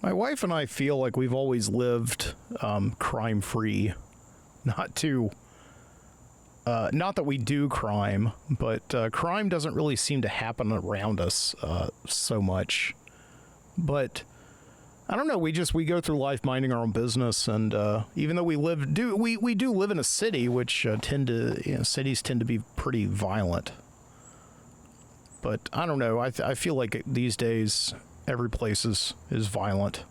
My wife and I feel like we've always lived crime-free. Not that we do crime, but crime doesn't really seem to happen around us so much. But I don't know. We go through life minding our own business, and even though we do live in a city, which cities tend to be pretty violent. But I don't know. I feel like these days every place is violent.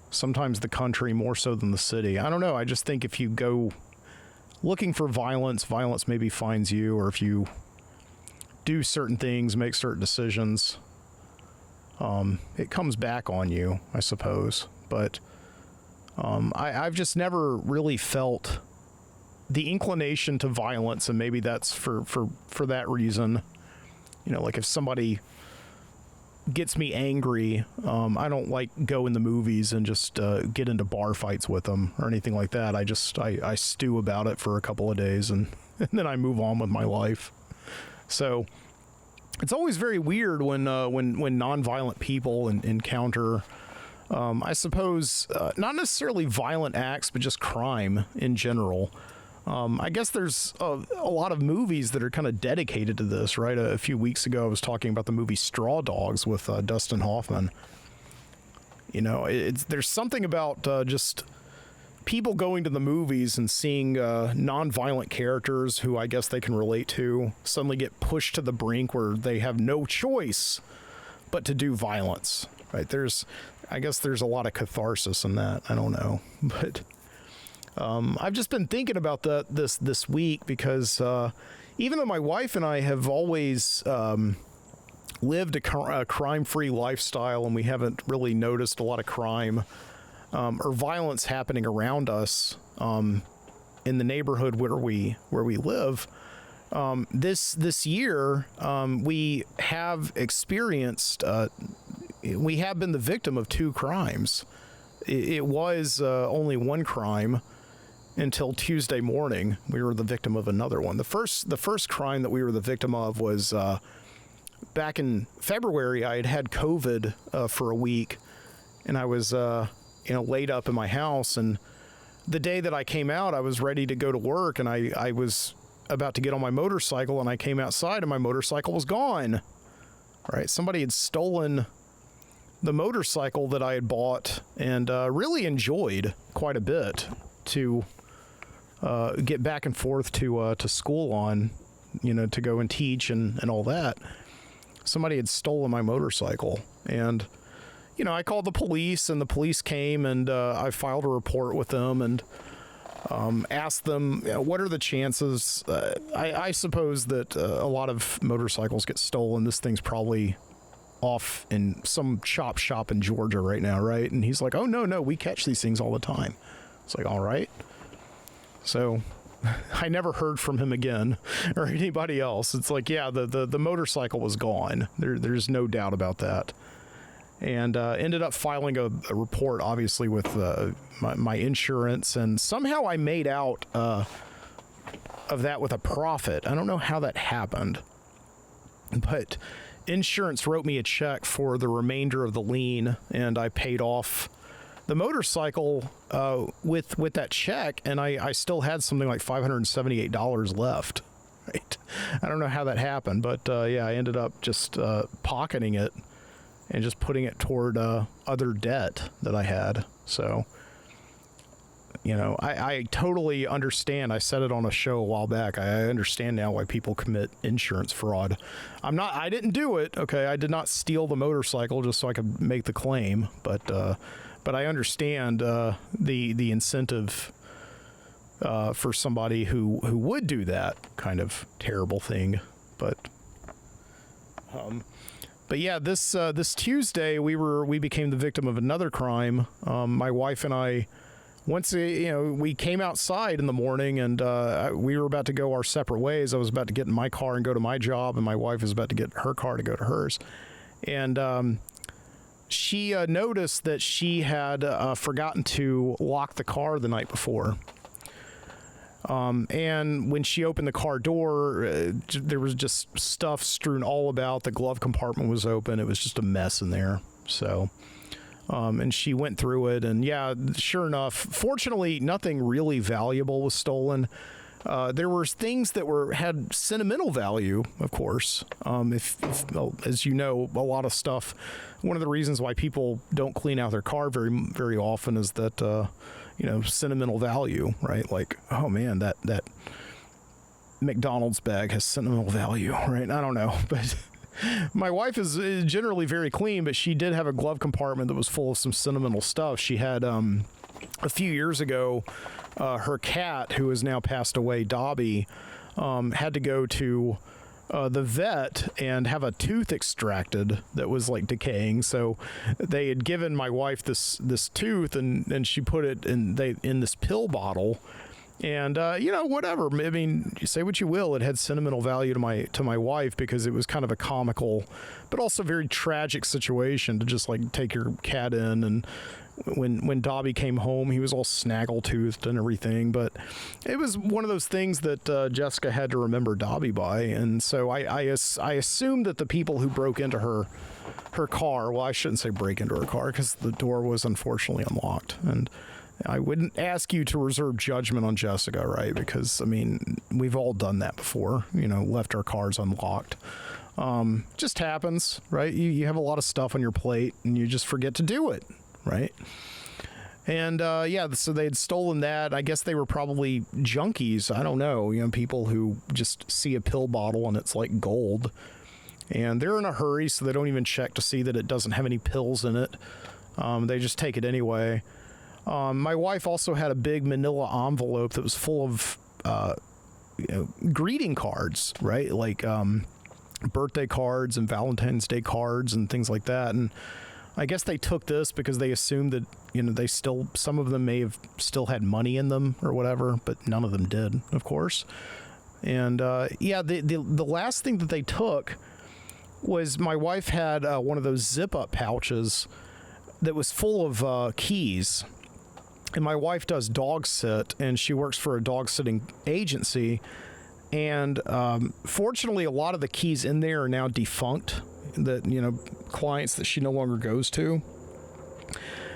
Sometimes the country more so than the city. I don't know. I just think if you go looking for violence maybe finds you, or if you do certain things, make certain decisions, it comes back on you, I suppose. But I've just never really felt the inclination to violence, and maybe that's for that reason. You know, like if somebody gets me angry, I don't like go in the movies and just get into bar fights with them or anything like that. I stew about it for a couple of days and then I move on with my life. So it's always very weird when nonviolent people encounter, I suppose, not necessarily violent acts, but just crime in general. I guess there's a lot of movies that are kind of dedicated to this, right? A few weeks ago, I was talking about the movie Straw Dogs with Dustin Hoffman. You know, there's something about just people going to the movies and seeing non-violent characters who I guess they can relate to suddenly get pushed to the brink where they have no choice but to do violence, right? I guess there's a lot of catharsis in that. I don't know, but I've just been thinking about this week because even though my wife and I have always lived a crime-free lifestyle and we haven't really noticed a lot of crime or violence happening around us in the neighborhood where we live, this year we have experienced we have been the victim of two crimes. It was only one crime until Tuesday morning. We were the victim of another one. The first crime that we were the victim of was back in February. I had COVID for a week, and I was laid up in my house. And the day that I came out, I was ready to go to work, and I was about to get on my motorcycle, and I came outside, and my motorcycle was gone. Right, somebody had stolen the motorcycle that I had bought and really enjoyed quite a bit to get back and forth to school on, to go and teach and all that. Somebody had stolen my motorcycle, and I called the police, and the police came, and I filed a report with them and asked them, what are the chances? I suppose that a lot of motorcycles get stolen. This thing's probably off in some chop shop in Georgia right now, right? And he's like, oh, no, we catch these things all the time. It's like, all right. So I never heard from him again or anybody else. It's like, yeah, the motorcycle was gone. There's no doubt about that. And ended up filing a report, obviously, with my insurance. And somehow I made out of that with a profit. I don't know how that happened. But insurance wrote me a check for the remainder of the lien, and I paid off the motorcycle with that check, and I still had something like $578 left. Right? I don't know how that happened, but yeah, I ended up just pocketing it and just putting it toward other debt that I had. So, I totally understand. I said it on a show a while back. I understand now why people commit insurance fraud. I didn't do it. Okay. I did not steal the motorcycle just so I could make the claim, but I understand the incentive for somebody who would do that kind of terrible thing. But yeah, this Tuesday we became the victim of another crime. My wife and I, once we came outside in the morning, and we were about to go our separate ways. I was about to get in my car and go to my job, and my wife was about to get her car to go to hers. And she noticed that she had forgotten to lock the car the night before. And when she opened the car door, there was just stuff strewn all about. The glove compartment was open. It was just a mess in there. So And she went through it, and yeah, sure enough, fortunately, nothing really valuable was stolen. There were things that had sentimental value, of course. As you know, a lot of stuff. One of the reasons why people don't clean out their car very, very often is that sentimental value, right? Like, oh man, that McDonald's bag has sentimental value, right? I don't know, but my wife is generally very clean, but she did have a glove compartment that was full of some sentimental stuff. She had a few years ago. Her cat, who has now passed away, Dobby, had to go to the vet and have a tooth extracted that was like decaying. So they had given my wife this tooth, and she put it in this pill bottle. And whatever. I mean, you say what you will. It had sentimental value to my wife because it was kind of a comical, but also very tragic situation to just like take your cat in. And when Dobby came home, he was all snaggle-toothed and everything. But it was one of those things that Jessica had to remember Dobby by. And so I assumed that the people who broke into her car, well, I shouldn't say break into her car because the door was unfortunately unlocked. And I wouldn't ask you to reserve judgment on Jessica, right? Because, I mean, we've all done that before, left our cars unlocked. Just happens, right? You have a lot of stuff on your plate and you just forget to do it, right? And, so they had stolen that. I guess they were probably junkies. I don't know, people who just see a pill bottle and it's like gold. And they're in a hurry, so they don't even check to see that it doesn't have any pills in it. They just take it anyway. My wife also had a big manila envelope that was full of greeting cards, right? Like birthday cards and Valentine's Day cards and things like that. And I guess they took this because they assumed that, some of them may have still had money in them or whatever, but none of them did, of course. And the last thing that they took was my wife had one of those zip-up pouches that was full of keys. And my wife does dog sit, and she works for a dog sitting agency. And fortunately, a lot of the keys in there are now defunct, that clients that she no longer goes to.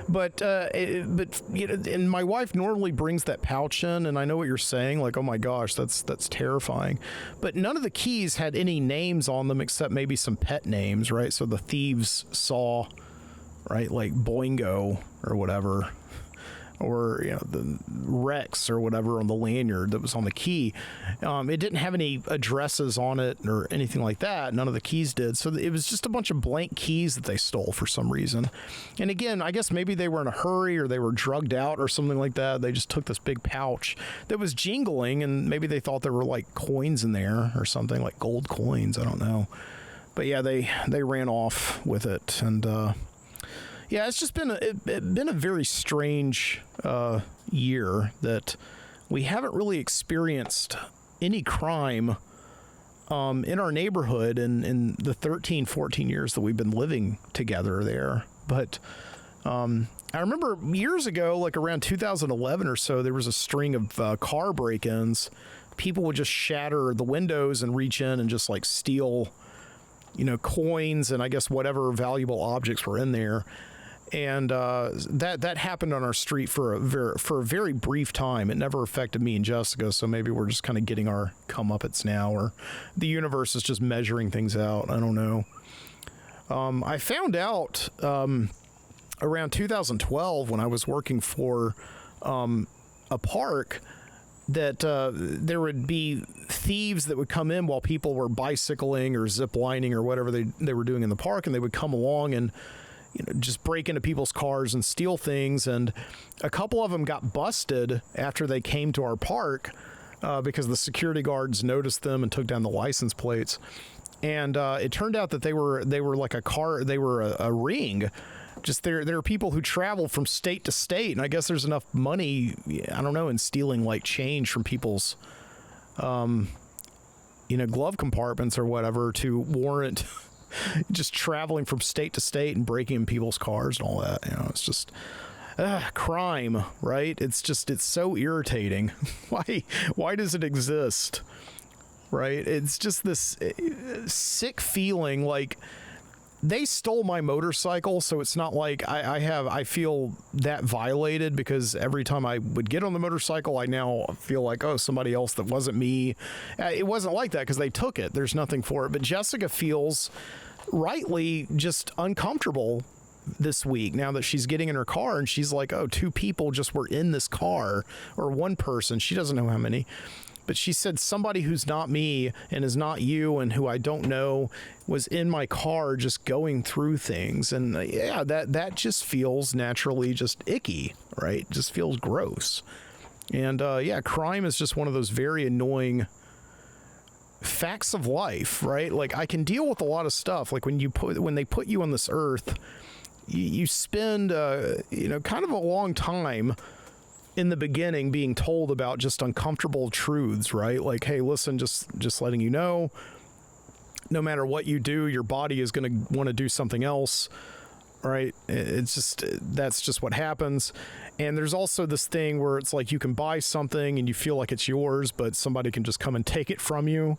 But and my wife normally brings that pouch in, and I know what you're saying, like, oh my gosh, that's terrifying. But none of the keys had any names on them except maybe some pet names, right? So the thieves saw, right, like Boingo or whatever. Or the Rex or whatever on the lanyard that was on the key. It didn't have any addresses on it or anything like that. None of the keys did. So it was just a bunch of blank keys that they stole for some reason. And again, I guess maybe they were in a hurry or they were drugged out or something like that. They just took this big pouch that was jingling, and maybe they thought there were like coins in there or something, like gold coins. I don't know. But yeah, they ran off with it. And yeah, it's just been a very strange year that we haven't really experienced any crime in our neighborhood in the 13, 14 years that we've been living together there. But I remember years ago, like around 2011 or so, there was a string of car break-ins. People would just shatter the windows and reach in and just like steal, coins and I guess whatever valuable objects were in there. And that happened on our street for a very brief time. It never affected me and Jessica, so maybe we're just kind of getting our comeuppance now, or the universe is just measuring things out. I don't know. I found out around 2012 when I was working for a park that there would be thieves that would come in while people were bicycling or zip lining or whatever they were doing in the park, and they would come along and just break into people's cars and steal things. And a couple of them got busted after they came to our park because the security guards noticed them and took down the license plates. And it turned out that they were like a ring. Just there are people who travel from state to state, and I guess there's enough money, I don't know, in stealing like change from people's glove compartments or whatever to warrant just traveling from state to state and breaking in people's cars and all that. It's just crime, right? It's so irritating. Why does it exist, right? It's just this sick feeling like they stole my motorcycle, so it's not like I feel that violated, because every time I would get on the motorcycle, I now feel like, oh, somebody else that wasn't me. It wasn't like that because they took it. There's nothing for it. But Jessica feels rightly just uncomfortable this week now that she's getting in her car, and she's like, oh, 2 people just were in this car, or 1 person. She doesn't know how many. But she said somebody who's not me and is not you and who I don't know was in my car just going through things. And yeah, that just feels naturally just icky, right? Just feels gross. And yeah, crime is just one of those very annoying facts of life, right? Like, I can deal with a lot of stuff. Like when they put you on this earth, you spend, kind of a long time in the beginning being told about just uncomfortable truths, right? Like, hey, listen, just letting you know, no matter what you do, your body is going to want to do something else, right? That's just what happens. And there's also this thing where it's like you can buy something and you feel like it's yours, but somebody can just come and take it from you.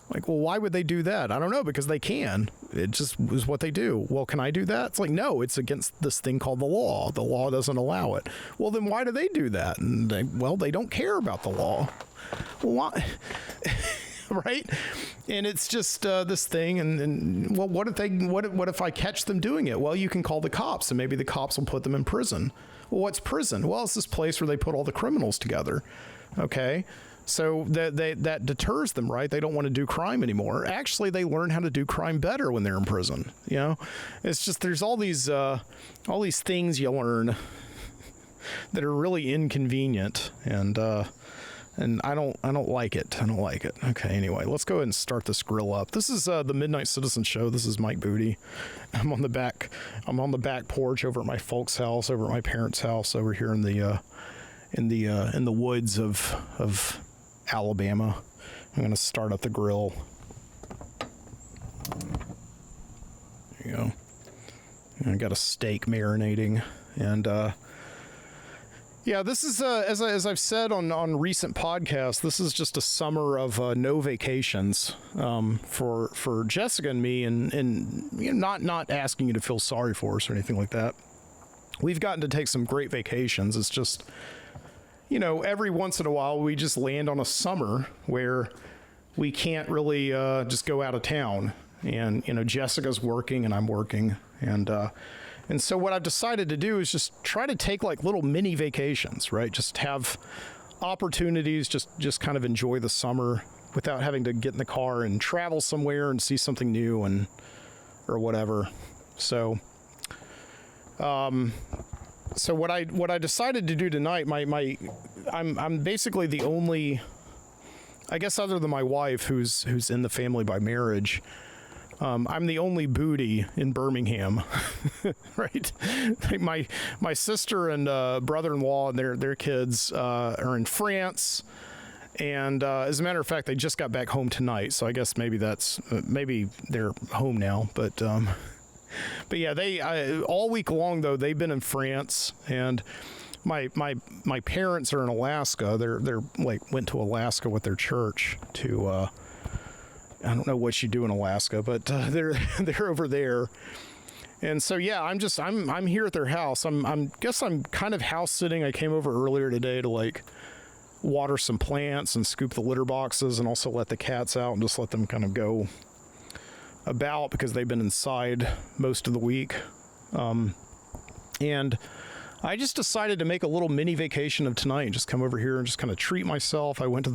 Like, well, why would they do that? I don't know, because they can. It just is what they do. Well, can I do that? It's like, no, it's against this thing called the law. The law doesn't allow it. Well, then why do they do that? And they don't care about the law. Well, why? Right? And it's just this thing. And well, what if I catch them doing it? Well, you can call the cops, and maybe the cops will put them in prison. Well, what's prison? Well, it's this place where they put all the criminals together. Okay. So that deters them, right? They don't want to do crime anymore. Actually, they learn how to do crime better when they're in prison. You know, it's just there's all these things you learn that are really inconvenient, and I don't like it. I don't like it. Okay, anyway, let's go ahead and start this grill up. This is the Midnight Citizen Show. This is Mike Booty. I'm on the back porch over at my folks' house, over at my parents' house, over here in the woods of Alabama. I'm going to start up the grill. There you go. I got a steak marinating, and yeah, this is as I've said on recent podcasts, this is just a summer of no vacations for Jessica and me, and you know, not asking you to feel sorry for us or anything like that. We've gotten to take some great vacations. It's just, you know, every once in a while we just land on a summer where we can't really just go out of town. And, you know, Jessica's working and I'm working. And so what I've decided to do is just try to take like little mini vacations, right? Just have opportunities, just kind of enjoy the summer without having to get in the car and travel somewhere and see something new or whatever. So what I decided to do tonight, I'm basically the only, I guess other than my wife who's in the family by marriage, I'm the only booty in Birmingham, right? Like my sister and brother-in-law and their kids are in France, and as a matter of fact, they just got back home tonight. So I guess maybe they're home now, but yeah, all week long though they've been in France, and my parents are in Alaska. They're like went to Alaska with their church to I don't know what you do in Alaska, but they're over there. And so yeah, I'm here at their house. I'm kind of house sitting. I came over earlier today to like water some plants and scoop the litter boxes, and also let the cats out and just let them kind of go about because they've been inside most of the week. And I just decided to make a little mini vacation of tonight and just come over here and just kind of treat myself. I went to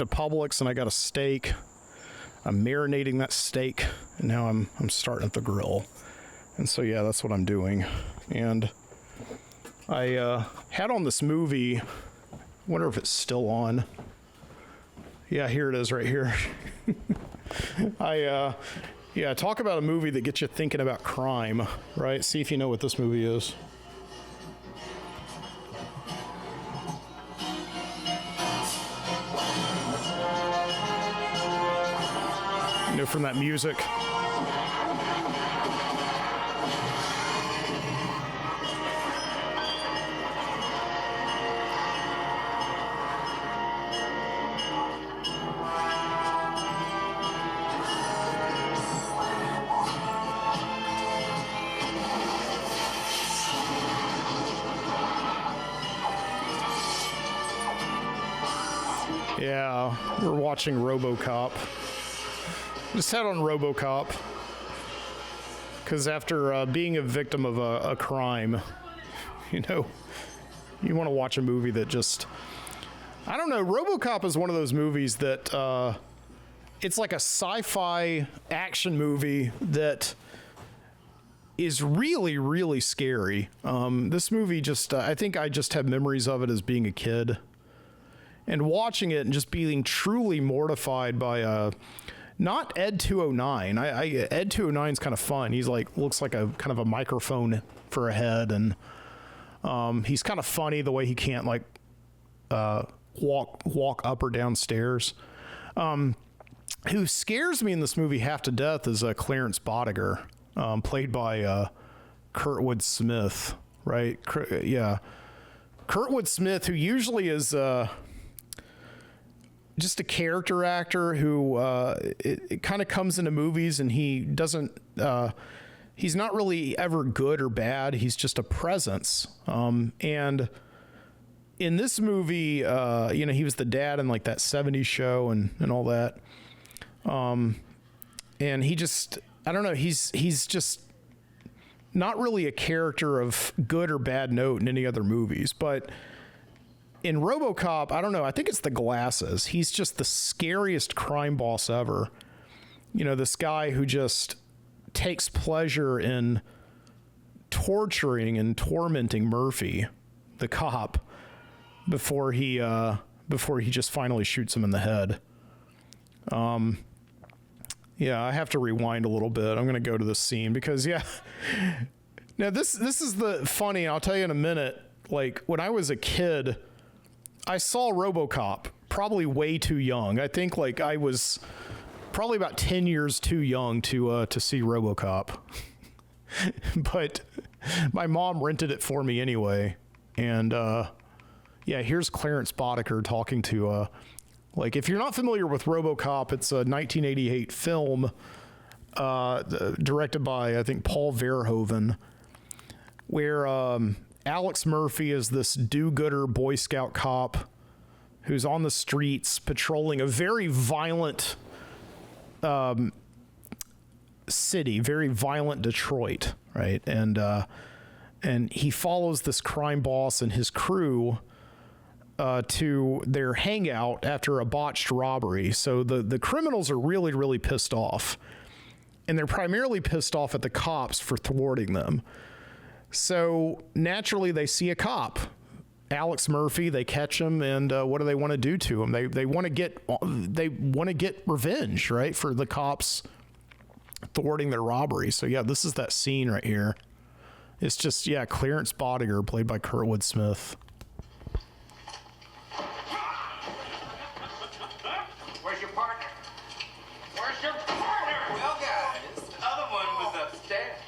Publix and I got a steak. I'm marinating that steak, and now I'm starting at the grill. And so yeah, that's what I'm doing. And I had on this movie. I wonder if it's still on. Yeah, here it is right here. Talk about a movie that gets you thinking about crime, right? See if you know what this movie is. You know, from that music. Yeah, we're watching RoboCop. Just had on RoboCop because after being a victim of a crime, you know, you want to watch a movie that just, I don't know. RoboCop is one of those movies that it's like a sci-fi action movie that is really, really scary. This movie just, I think I just have memories of it as being a kid. And watching it and just being truly mortified by not Ed 209. Ed 209 is kind of fun. He's like looks like a kind of a microphone for a head, and he's kind of funny the way he can't like walk up or down stairs. Who scares me in this movie half to death is Clarence Boddicker, played by Kurtwood Smith. Right? Yeah, Kurtwood Smith, who usually is just a character actor who it kind of comes into movies and he doesn't he's not really ever good or bad. He's just a presence. And in this movie, you know, he was the dad in like that 70s show and all that. And he just, I don't know, he's just not really a character of good or bad note in any other movies, but in RoboCop, I don't know, I think it's the glasses. He's just the scariest crime boss ever. You know, this guy who just takes pleasure in torturing and tormenting Murphy, the cop, before he just finally shoots him in the head. Yeah, I have to rewind a little bit. I'm going to go to this scene because, yeah. Now, this is the funny, I'll tell you in a minute. Like, when I was a kid, I saw RoboCop probably way too young. I think like I was probably about 10 years too young to see RoboCop. But my mom rented it for me anyway. And yeah, here's Clarence Boddicker talking to like, if you're not familiar with RoboCop, it's a 1988 film directed by, I think, Paul Verhoeven, where Alex Murphy is this do-gooder Boy Scout cop who's on the streets patrolling a very violent city, very violent Detroit, right? And he follows this crime boss and his crew to their hangout after a botched robbery. So the criminals are really, really pissed off. And they're primarily pissed off at the cops for thwarting them. So naturally, they see a cop, Alex Murphy. They catch him, and what do they want to do to him? They want to get revenge, right, for the cops thwarting their robbery. So yeah, this is that scene right here. It's just, yeah, Clarence Boddicker, played by Kurtwood Smith. Where's your partner? Where's your partner? Well, guys, the other one was upstairs.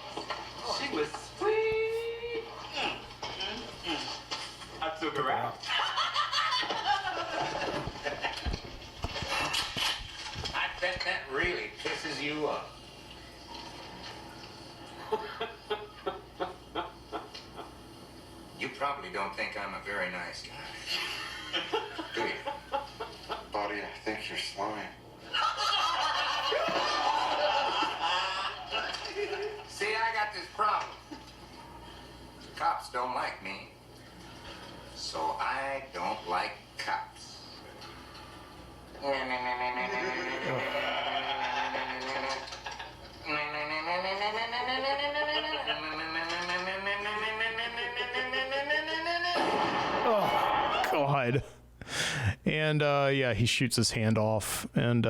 She was sweet. I took her out. I bet that really pisses you off. You probably don't think I'm a very nice guy, do you? Buddy, I think you're slime. See, I got this problem. Cops don't like me, so I don't like cops. Oh, God. And yeah, he shoots his hand off, and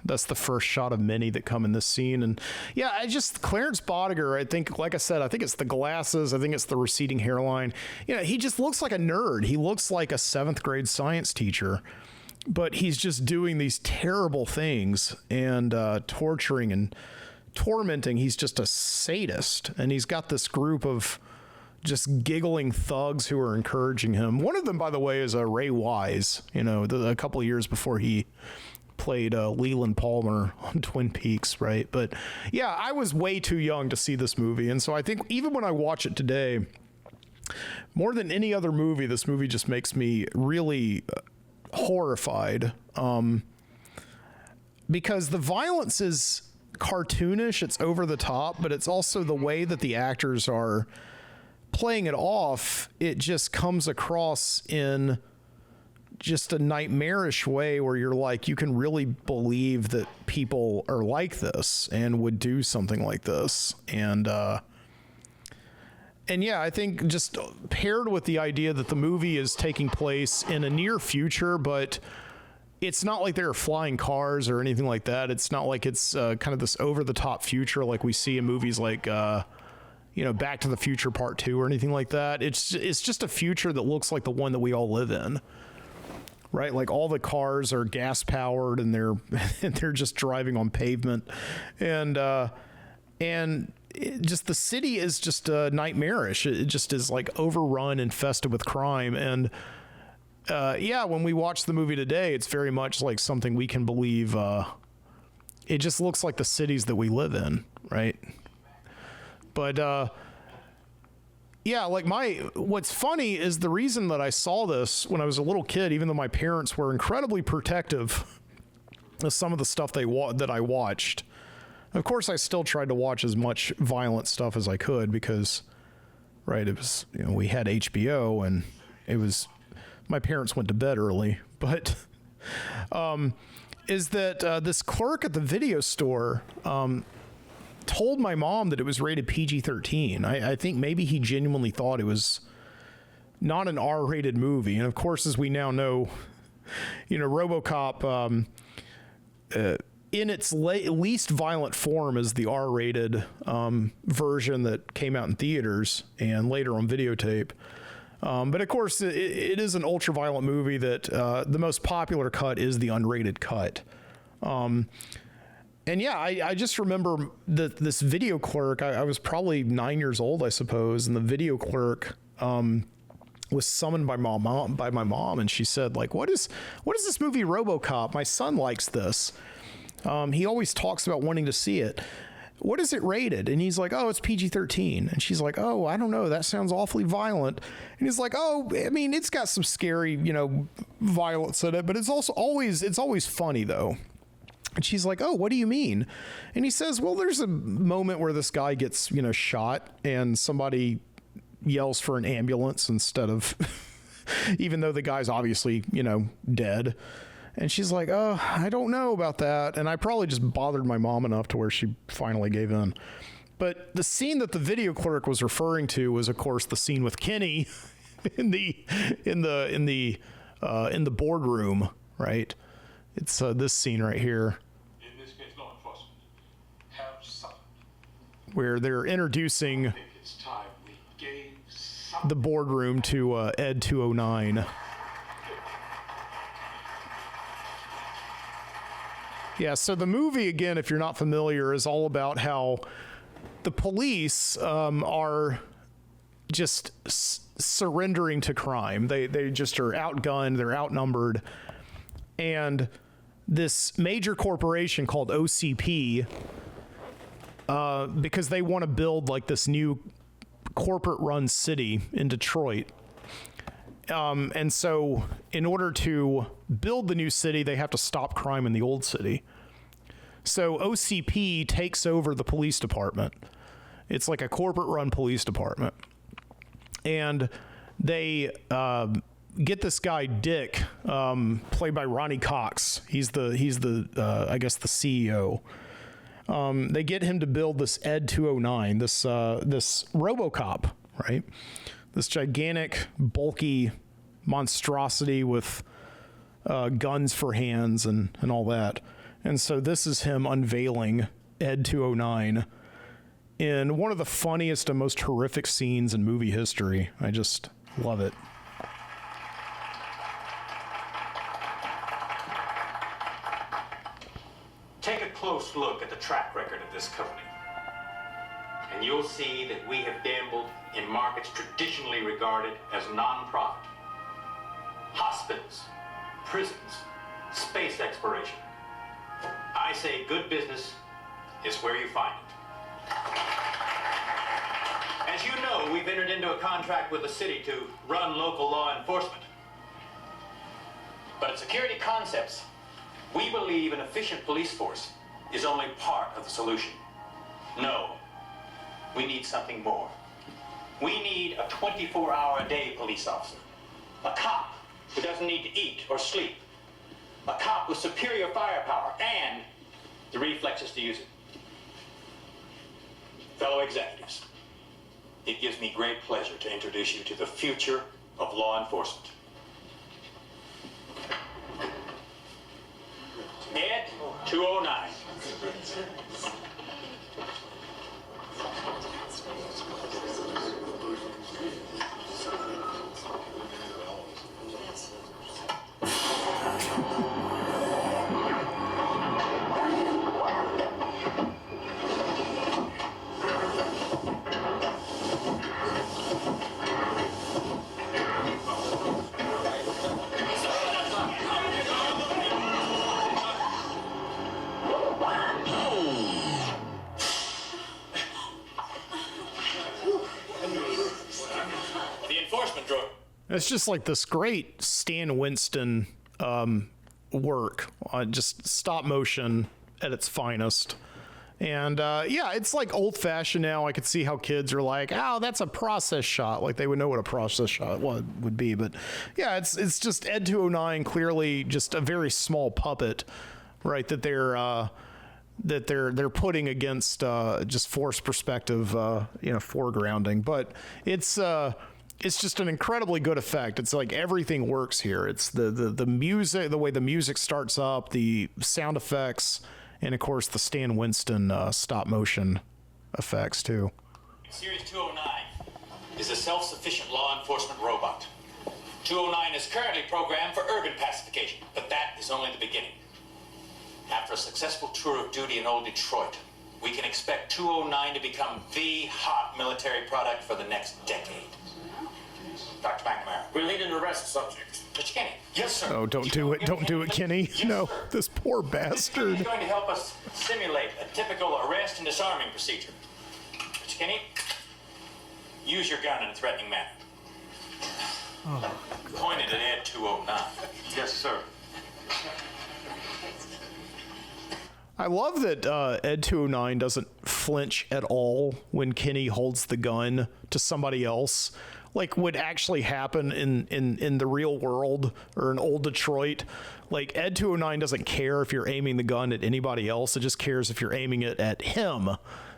that's the first shot of many that come in this scene. And yeah, Clarence Boddicker, I think, like I said, I think it's the glasses, I think it's the receding hairline. You know, he just looks like a nerd. He looks like a 7th grade science teacher, but he's just doing these terrible things and torturing and tormenting. He's just a sadist, and he's got this group of just giggling thugs who are encouraging him. One of them, by the way, is Ray Wise, you know, a couple of years before he played Leland Palmer on Twin Peaks, right? But yeah, I was way too young to see this movie. And so I think even when I watch it today, more than any other movie, this movie just makes me really horrified, because the violence is cartoonish, it's over the top, but it's also the way that the actors are playing it off. It just comes across in just a nightmarish way where you're like, you can really believe that people are like this and would do something like this. And yeah, I think just paired with the idea that the movie is taking place in a near future, but it's not like there are flying cars or anything like that. It's not like it's kind of this over-the-top future like we see in movies like, Back to the Future Part 2 or anything like that. It's just a future that looks like the one that we all live in, right? Like all the cars are gas-powered and they're just driving on pavement, and just the city is just nightmarish. It just is like overrun, infested with crime, and when we watch the movie today, it's very much like something we can believe. It just looks like the cities that we live in, right? But what's funny is the reason that I saw this when I was a little kid, even though my parents were incredibly protective of some of the stuff that I watched. Of course, I still tried to watch as much violent stuff as I could because, right, it was, we had HBO and it was, my parents went to bed early, but is that this clerk at the video store told my mom that it was rated PG-13. I think maybe he genuinely thought it was not an R-rated movie. And of course, as we now know, RoboCop, in its least violent form, is the R-rated version that came out in theaters and later on videotape. But of course, it is an ultra-violent movie that the most popular cut is the unrated cut. And yeah, I just remember this video clerk. I was probably 9 years old, I suppose, and the video clerk was summoned by my mom, and she said, like, what is this movie RoboCop? My son likes this. He always talks about wanting to see it. What is it rated? And he's like, oh, it's PG-13. And she's like, oh, I don't know. That sounds awfully violent. And he's like, oh, I mean, it's got some scary, violence in it, but it's always funny though. And she's like, oh, what do you mean? And he says, well, there's a moment where this guy gets, shot and somebody yells for an ambulance instead of, even though the guy's obviously, dead. And she's like, oh, I don't know about that. And I probably just bothered my mom enough to where she finally gave in. But the scene that the video clerk was referring to was, of course, the scene with Kenny in the boardroom, right? It's this scene right here. In this case, law enforcement have suffered. Where they're introducing I think it's time we gave the boardroom to Ed 209. Yeah, so the movie, again, if you're not familiar, is all about how the police are just surrendering to crime. They just are outgunned, they're outnumbered. And this major corporation called OCP, because they want to build like this new corporate-run city in Detroit. And so in order to build the new city, they have to stop crime in the old city. So OCP takes over the police department. It's like a corporate-run police department. And they get this guy, Dick, played by Ronnie Cox. He's the I guess the CEO. They get him to build this Ed 209, this RoboCop, right? This gigantic, bulky monstrosity with guns for hands and all that. And so this is him unveiling Ed 209 in one of the funniest and most horrific scenes in movie history. I just love it. Take a close look at the track record of this company, and you'll see that we have gambled in markets traditionally regarded as non-profit. Hospitals, prisons, space exploration. I say good business is where you find it. As you know, we've entered into a contract with the city to run local law enforcement. But at Security Concepts, we believe an efficient police force is only part of the solution. No, we need something more. We need a 24-hour-a-day police officer. A cop who doesn't need to eat or sleep. A cop with superior firepower and the reflexes to use it. Fellow executives, it gives me great pleasure to introduce you to the future of law enforcement. Ed 209. The enforcement drawer. It's just like this great Stan Winston work, just stop motion at its finest. And yeah, it's like old fashioned now. I could see how kids are like, oh, that's a process shot. Like they would know what a process shot would be. But yeah, it's just Ed 209, clearly just a very small puppet, right? That they're putting against just forced perspective, foregrounding. But it's just an incredibly good effect. It's like everything works here. It's the music, the way the music starts up, the sound effects, and of course the Stan Winston stop motion effects too. Series 209 is a self-sufficient law enforcement robot. 209 is currently programmed for urban pacification, but that is only the beginning. After a successful tour of duty in old Detroit, we can expect 209 to become the hot military product for the next decade. Dr. McNamara. We'll need an arrest subject. Mr. Kenny. Yes, sir. Oh, don't do it. Don't do it, Kenny. Yes, No, sir. this poor He's bastard. going to help us simulate a typical arrest and disarming procedure. Mr. Kenny, use your gun in a threatening manner. Pointed at Ed 209. Yes, sir. I love that Ed 209 doesn't flinch at all when Kenny holds the gun to somebody else, like would actually happen in the real world or in old Detroit. Like Ed 209 doesn't care if you're aiming the gun at anybody else. It just cares if you're aiming it at him.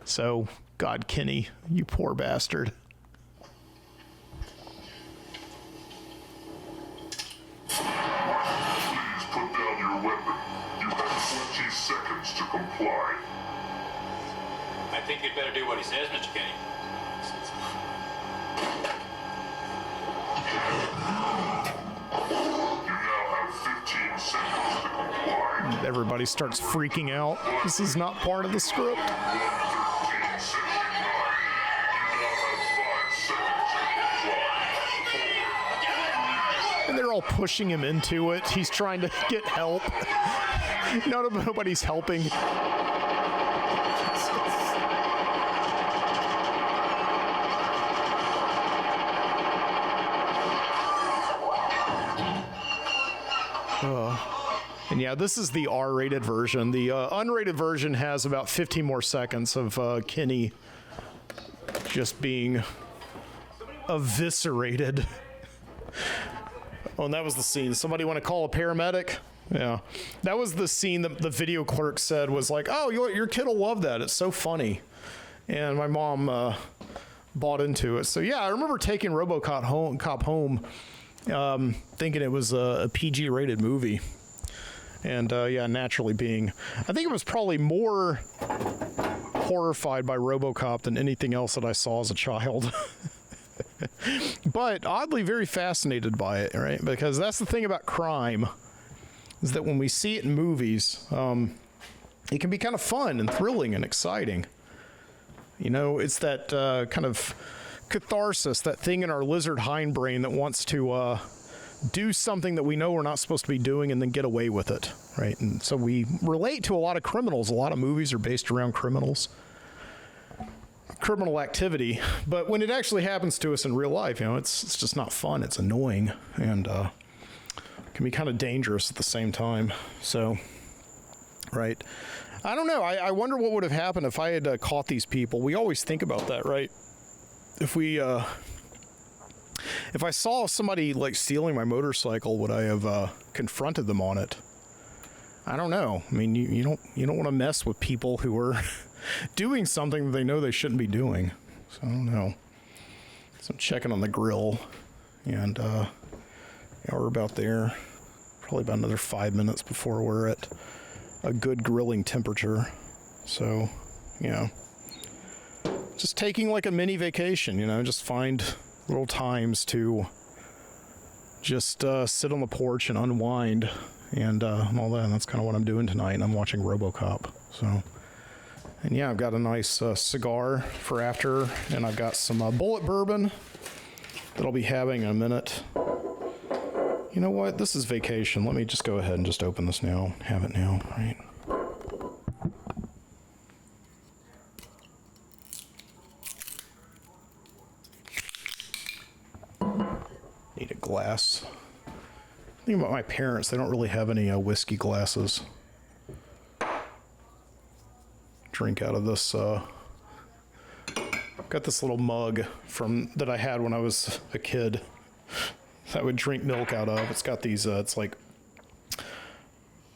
So, God, Kenny, you poor bastard. Please put down your weapon. You have 20 seconds to comply. I think you'd better do what he says, Mr. Kenny. You now have 15 seconds to comply. Everybody starts freaking out. This is not part of the script. 1379. You now have 5 seconds to comply. And they're all pushing him into it. He's trying to get help. Nobody's helping. And yeah, this is the R-rated version. The unrated version has about 15 more seconds of Kenny just being eviscerated. Oh, and that was the scene. Somebody want to call a paramedic? Yeah. That was the scene that the video clerk said was like, oh, your kid will love that. It's so funny. And my mom bought into it. So yeah, I remember taking RoboCop home thinking it was a PG-rated movie. And yeah, naturally being, I think it was probably more horrified by RoboCop than anything else that I saw as a child. But oddly very fascinated by it, right? Because that's the thing about crime, is that when we see it in movies, it can be kind of fun and thrilling and exciting. You know, it's that kind of catharsis, that thing in our lizard hindbrain that wants to do something that we know we're not supposed to be doing and then get away with it, right? And so we relate to a lot of criminals. A lot of movies are based around criminals, criminal activity. But when it actually happens to us in real life, you know, it's just not fun. It's annoying. And can be kind of dangerous at the same time. So, right. I don't know. I wonder what would have happened if I had caught these people. We always think about that, right? If I saw somebody like stealing my motorcycle, would I have confronted them on it? I don't know. I mean, you don't want to mess with people who are doing something that they know they shouldn't be doing. So I don't know. So I'm checking on the grill, and yeah, we're about there. Probably about another 5 minutes before we're at a good grilling temperature. So, yeah. Just taking like a mini vacation, just find little times to just sit on the porch and unwind and all that. And that's kind of what I'm doing tonight. And I'm watching RoboCop. So, and yeah, I've got a nice cigar for after, and I've got some bullet bourbon that I'll be having in a minute. You know what? This is vacation. Let me just go ahead and just open this now. Have it now, right? Need a glass. Think about my parents. They don't really have any whiskey glasses. Drink out of this. Got this little mug that I had when I was a kid. I would drink milk out of. It's got these. It's like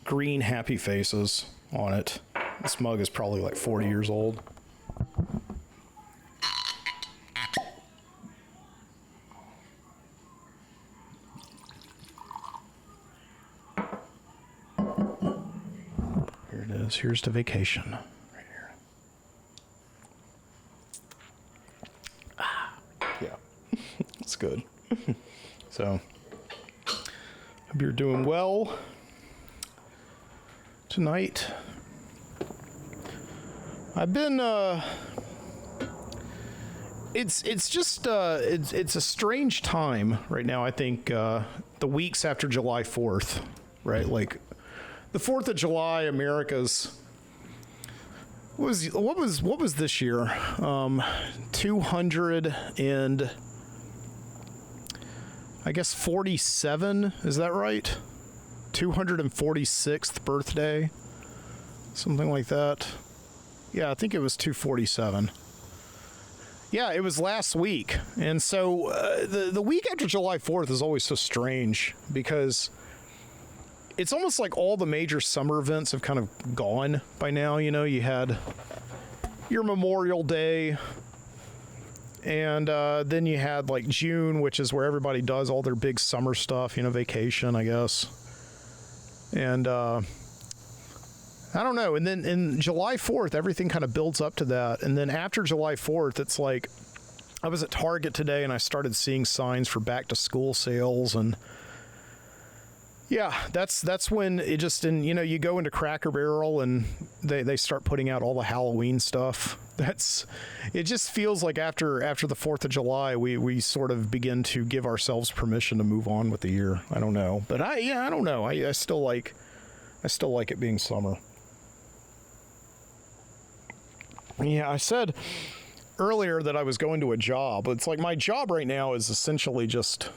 green happy faces on it. This mug is probably like 40 years old. Here it is. Here's to vacation. Right here. Yeah. It's good. So, hope you're doing well tonight. I've been, it's just, it's a strange time right now. I think, the weeks after July 4th, right? Like the 4th of July, America's, what was this year? 200 and, I guess 47, is that right? 246th birthday, something like that. Yeah, I think it was 247. Yeah, it was last week. And so the week after July 4th is always so strange because it's almost like all the major summer events have kind of gone by now. You had your Memorial Day, and then you had like June, which is where everybody does all their big summer stuff, vacation, I guess. And I don't know. And then in July 4th, everything kind of builds up to that. And then after July 4th, it's like I was at Target today and I started seeing signs for back to school sales. And yeah, that's when it just, and you go into Cracker Barrel and they start putting out all the Halloween stuff. It just feels like after the 4th of July, we sort of begin to give ourselves permission to move on with the year. I don't know, but I don't know. I still like it being summer. Yeah, I said earlier that I was going to a job. It's like my job right now is essentially just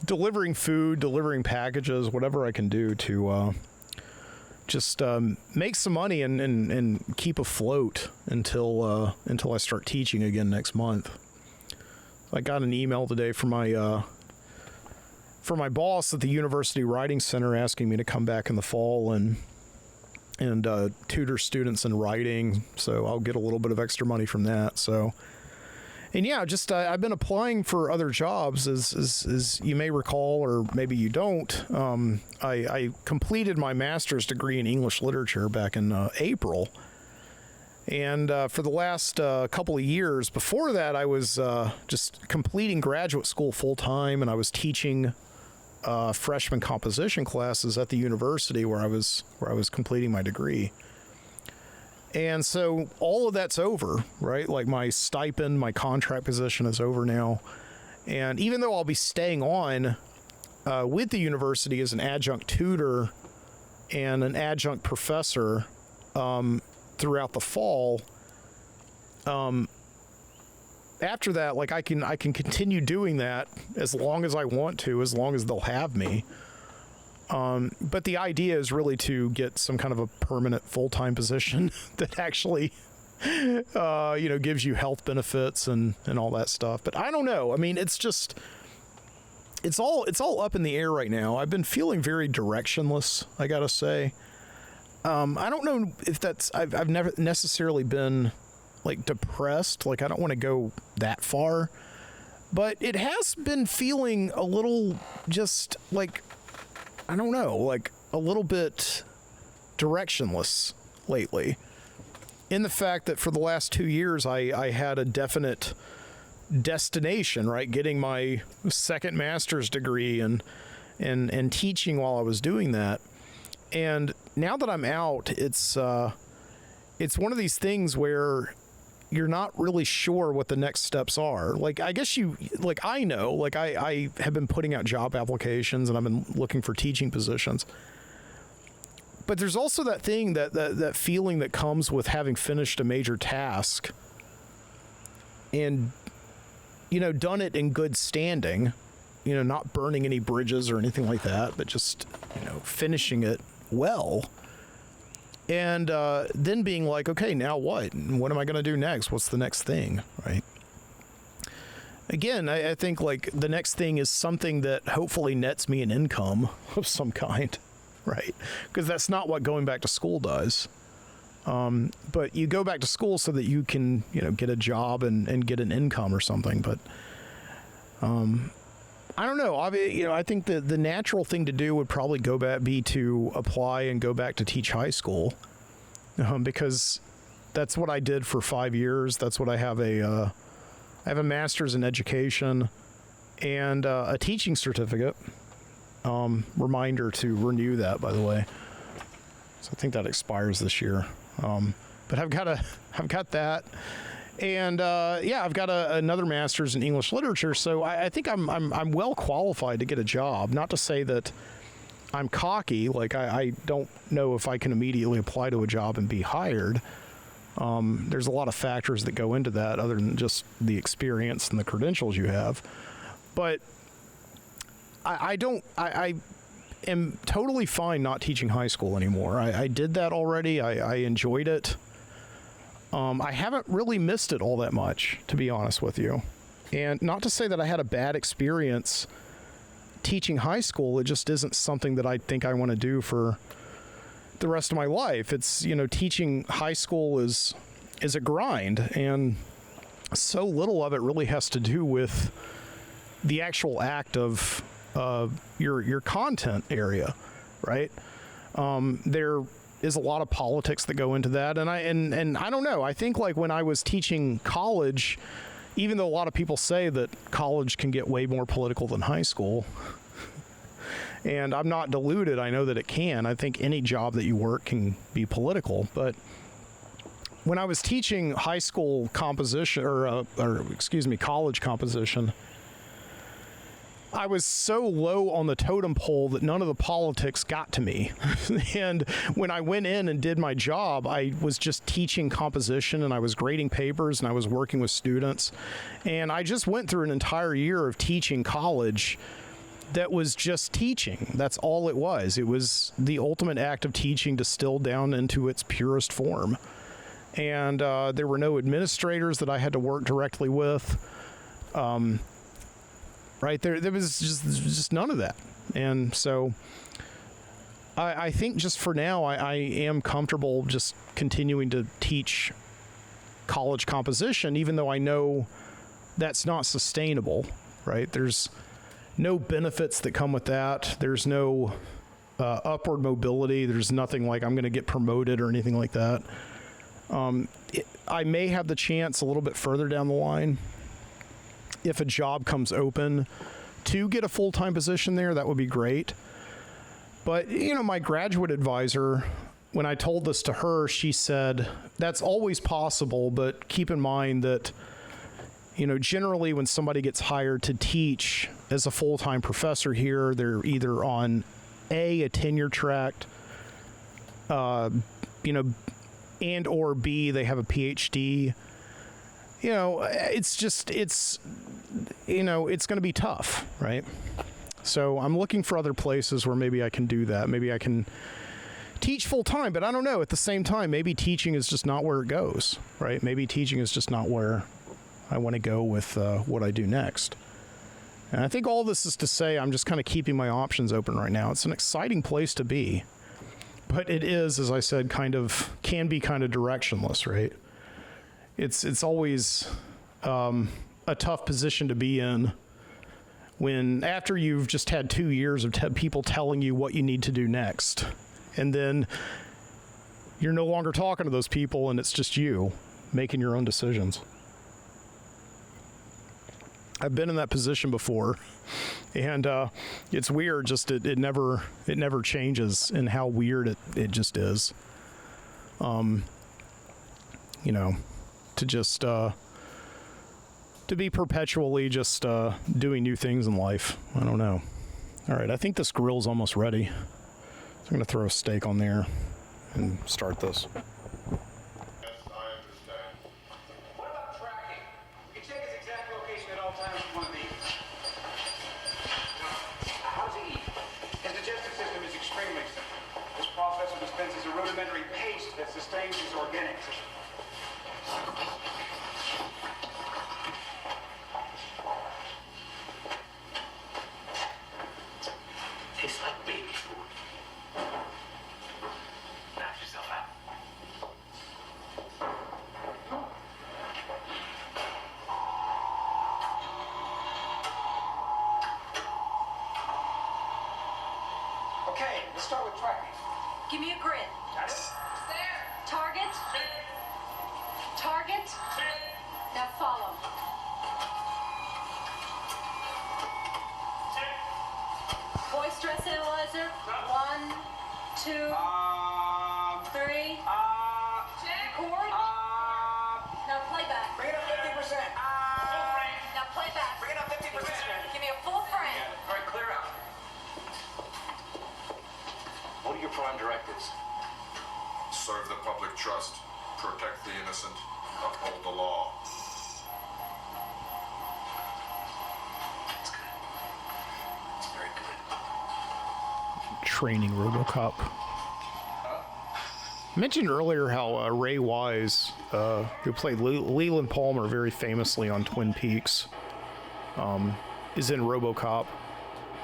delivering food, delivering packages, whatever I can do to just make some money and keep afloat until I start teaching again next month. I got an email today from my boss at the University Writing Center asking me to come back in the fall and tutor students in writing, so I'll get a little bit of extra money from that. So, and yeah, just I've been applying for other jobs, as you may recall, or maybe you don't. I completed my master's degree in English literature back in April, and for the last couple of years before that, I was just completing graduate school full time, and I was teaching freshman composition classes at the university where I was completing my degree. And so all of that's over, right? Like my stipend, my contract position is over now. And even though I'll be staying on with the university as an adjunct tutor and an adjunct professor throughout the fall, after that, like I can continue doing that as long as I want to, as long as they'll have me. But the idea is really to get some kind of a permanent full-time position that actually, gives you health benefits and all that stuff. But I don't know. I mean, it's all up in the air right now. I've been feeling very directionless, I gotta say. I don't know if I've never necessarily been like depressed. Like I don't want to go that far, but it has been feeling a little just like, I don't know, like a little bit directionless lately, in the fact that for the last 2 years, I had a definite destination, right? Getting my second master's degree and teaching while I was doing that. And now that I'm out, it's one of these things where you're not really sure what the next steps are. Like, I guess I know, like I have been putting out job applications and I've been looking for teaching positions. But there's also that thing, that feeling that comes with having finished a major task and, done it in good standing, not burning any bridges or anything like that, but just, finishing it well. And then being like, okay, now what? What am I going to do next? What's the next thing, right? Again, I think like the next thing is something that hopefully nets me an income of some kind, right? Because that's not what going back to school does. But you go back to school so that you can, get a job and get an income or something. But I don't know. I think that the natural thing to do would probably be to apply and go back to teach high school, because that's what I did for 5 years. That's what I have I have a master's in education and a teaching certificate. Reminder to renew that, by the way. So I think that expires this year. But I've got that. And I've got another master's in English literature, so I think I'm well qualified to get a job. Not to say that I'm cocky, like I don't know if I can immediately apply to a job and be hired. There's a lot of factors that go into that, other than just the experience and the credentials you have. But I am totally fine not teaching high school anymore. I did that already. I enjoyed it. I haven't really missed it all that much, to be honest with you. And not to say that I had a bad experience teaching high school. It just isn't something that I think I want to do for the rest of my life. It's, teaching high school is a grind, and so little of it really has to do with the actual act of your content area, right? There is a lot of politics that go into that, and I don't know. I think like when I was teaching college, even though a lot of people say that college can get way more political than high school, and I'm not deluded, I know that it can. I think any job that you work can be political, but when I was teaching high school composition, college composition, I was so low on the totem pole that none of the politics got to me. And when I went in and did my job, I was just teaching composition, and I was grading papers, and I was working with students. And I just went through an entire year of teaching college that was just teaching. That's all it was. It was the ultimate act of teaching distilled down into its purest form. And there were no administrators that I had to work directly with. Right there was just none of that. And so I think just for now, I am comfortable just continuing to teach college composition, even though I know that's not sustainable, right? There's no benefits that come with that. There's no upward mobility. There's nothing like I'm going to get promoted or anything like that. I may have the chance a little bit further down the line, if a job comes open, to get a full-time position there. That would be great. But, my graduate advisor, when I told this to her, she said, that's always possible, but keep in mind that, generally when somebody gets hired to teach as a full-time professor here, they're either on a tenure track, and or B, they have a PhD. you know, it's just, it's, you know, it's going to be tough, right? So I'm looking for other places where maybe I can do that. Maybe I can teach full time, but I don't know. At the same time, maybe teaching is just not where it goes, right? Maybe teaching is just not where I want to go with what I do next. And I think all this is to say I'm just kind of keeping my options open right now. It's an exciting place to be, but it is, as I said, can be kind of directionless, right? It's always a tough position to be in when after you've just had 2 years of people telling you what you need to do next, and then you're no longer talking to those people and it's just you making your own decisions. I've been in that position before, and it's weird. Just it never changes, and how weird it just is. You know, to just to be perpetually just doing new things in life. I don't know. All right, I think this grill's almost ready. So I'm gonna throw a steak on there and start this. Yes, I understand. What about tracking? You check his exact location at all times with one of these. How does he eat? His digestive system is extremely simple. This processor dispenses a rudimentary paste that sustains his organic system. Tastes like baby food. Knock yourself out. Okay, let's start with tracking. Give me a grid. Got it? Target. Target. Now follow. Voice stress analyzer. 1, 2, 3. Record. Now play back. Bring it up 50%. Now play back. Bring it up 50%. Give me a full frame. All right, clear out. What are your prime directives? Serve the public trust, protect the innocent, uphold the law. That's good. It's very good. Training RoboCop. I mentioned earlier how Ray Wise, who played Leland Palmer very famously on Twin Peaks, is in RoboCop.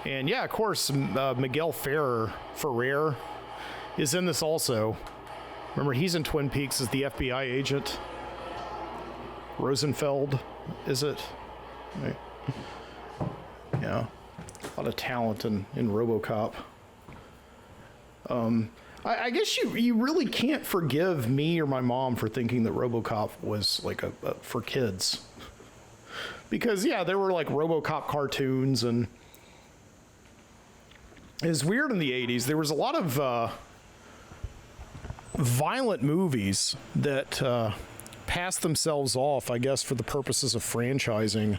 And yeah, of course, Miguel Ferrer is in this also. Remember, he's in Twin Peaks as the FBI agent. Rosenfeld, is it? Right. Yeah, a lot of talent in RoboCop. I guess you really can't forgive me or my mom for thinking that RoboCop was like a for kids. Because yeah, there were like RoboCop cartoons, and it was weird in the 80s. There was a lot of violent movies that passed themselves off, I guess, for the purposes of franchising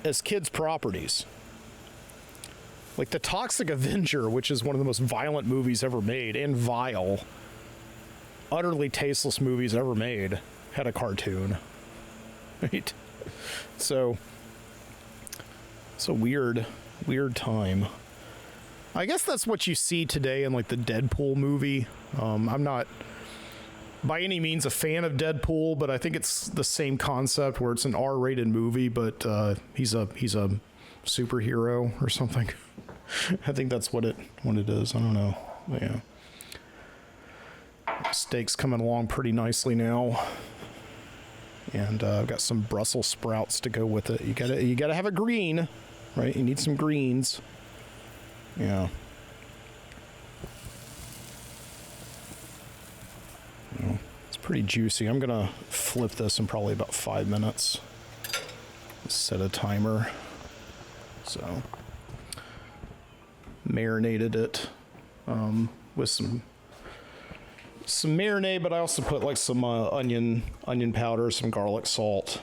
as kids' properties. Like The Toxic Avenger, which is one of the most violent movies ever made, and vile, utterly tasteless movies ever made, had a cartoon. Right? So, it's a weird time. I guess that's what you see today in like the Deadpool movie. I'm not by any means a fan of Deadpool, but I think it's the same concept where it's an R-rated movie, but he's a superhero or something. I think that's what it is. I don't know. But yeah. Steak's coming along pretty nicely now. And I've got some Brussels sprouts to go with it. You gotta have a green, right? You need some greens. Yeah. Well, it's pretty juicy. I'm gonna flip this in probably about 5 minutes. Set a timer. So, marinated it with some marinade, but I also put like some onion powder, some garlic salt,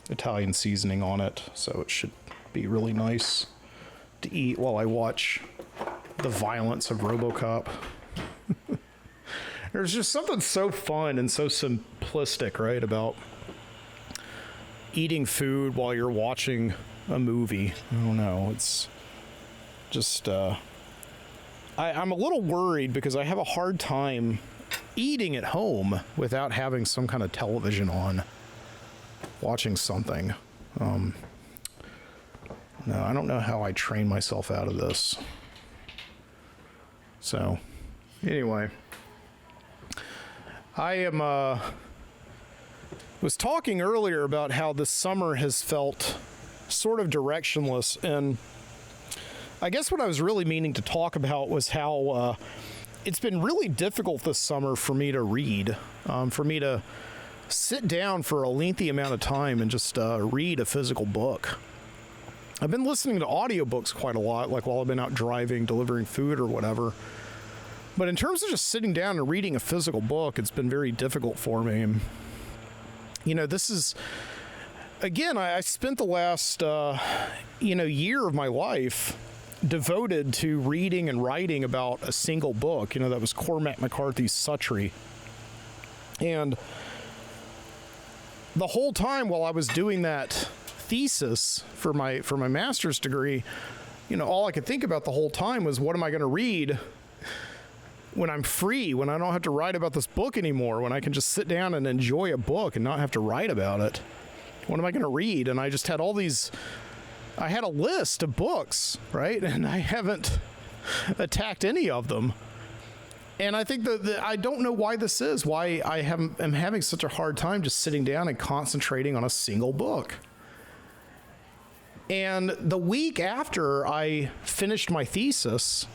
Italian seasoning on it, so it should be really nice to eat while I watch the violence of RoboCop. There's just something so fun and so simplistic, right, about eating food while you're watching a movie. I don't know. It's just, I'm a little worried because I have a hard time eating at home without having some kind of television on, watching something. No, I don't know how I train myself out of this. So, anyway, I am, was talking earlier about how this summer has felt sort of directionless, and I guess what I was really meaning to talk about was how it's been really difficult this summer for me to read, for me to sit down for a lengthy amount of time and just read a physical book. I've been listening to audiobooks quite a lot, like while I've been out driving, delivering food or whatever. But in terms of just sitting down and reading a physical book, it's been very difficult for me. And, you know, this is, again, I spent the last, year of my life devoted to reading and writing about a single book. You know, that was Cormac McCarthy's Suttree. And the whole time while I was doing that thesis for my master's degree, you know, all I could think about the whole time was, what am I going to read when I'm free, when I don't have to write about this book anymore, when I can just sit down and enjoy a book and not have to write about it? What am I going to read? And I just had I had a list of books, right? And I haven't attacked any of them. And I think that I don't know why this is, why am having such a hard time just sitting down and concentrating on a single book. And the week after I finished my thesis,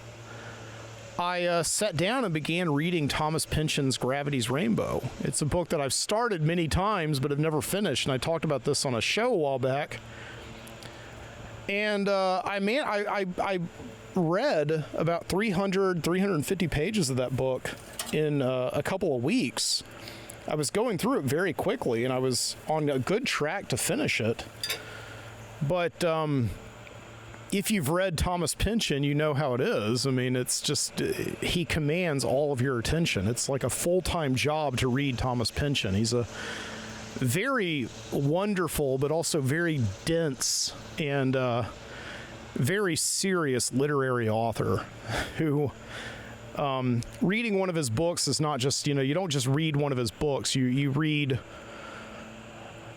I sat down and began reading Thomas Pynchon's Gravity's Rainbow. It's a book that I've started many times but have never finished, and I talked about this on a show a while back. And I read about 350 pages of that book in a couple of weeks. I was going through it very quickly, and I was on a good track to finish it. But if you've read Thomas Pynchon, you know how it is. I mean, it's just, he commands all of your attention. It's like a full-time job to read Thomas Pynchon. He's a very wonderful, but also very dense and very serious literary author who, reading one of his books is not just, you don't just read one of his books. You read,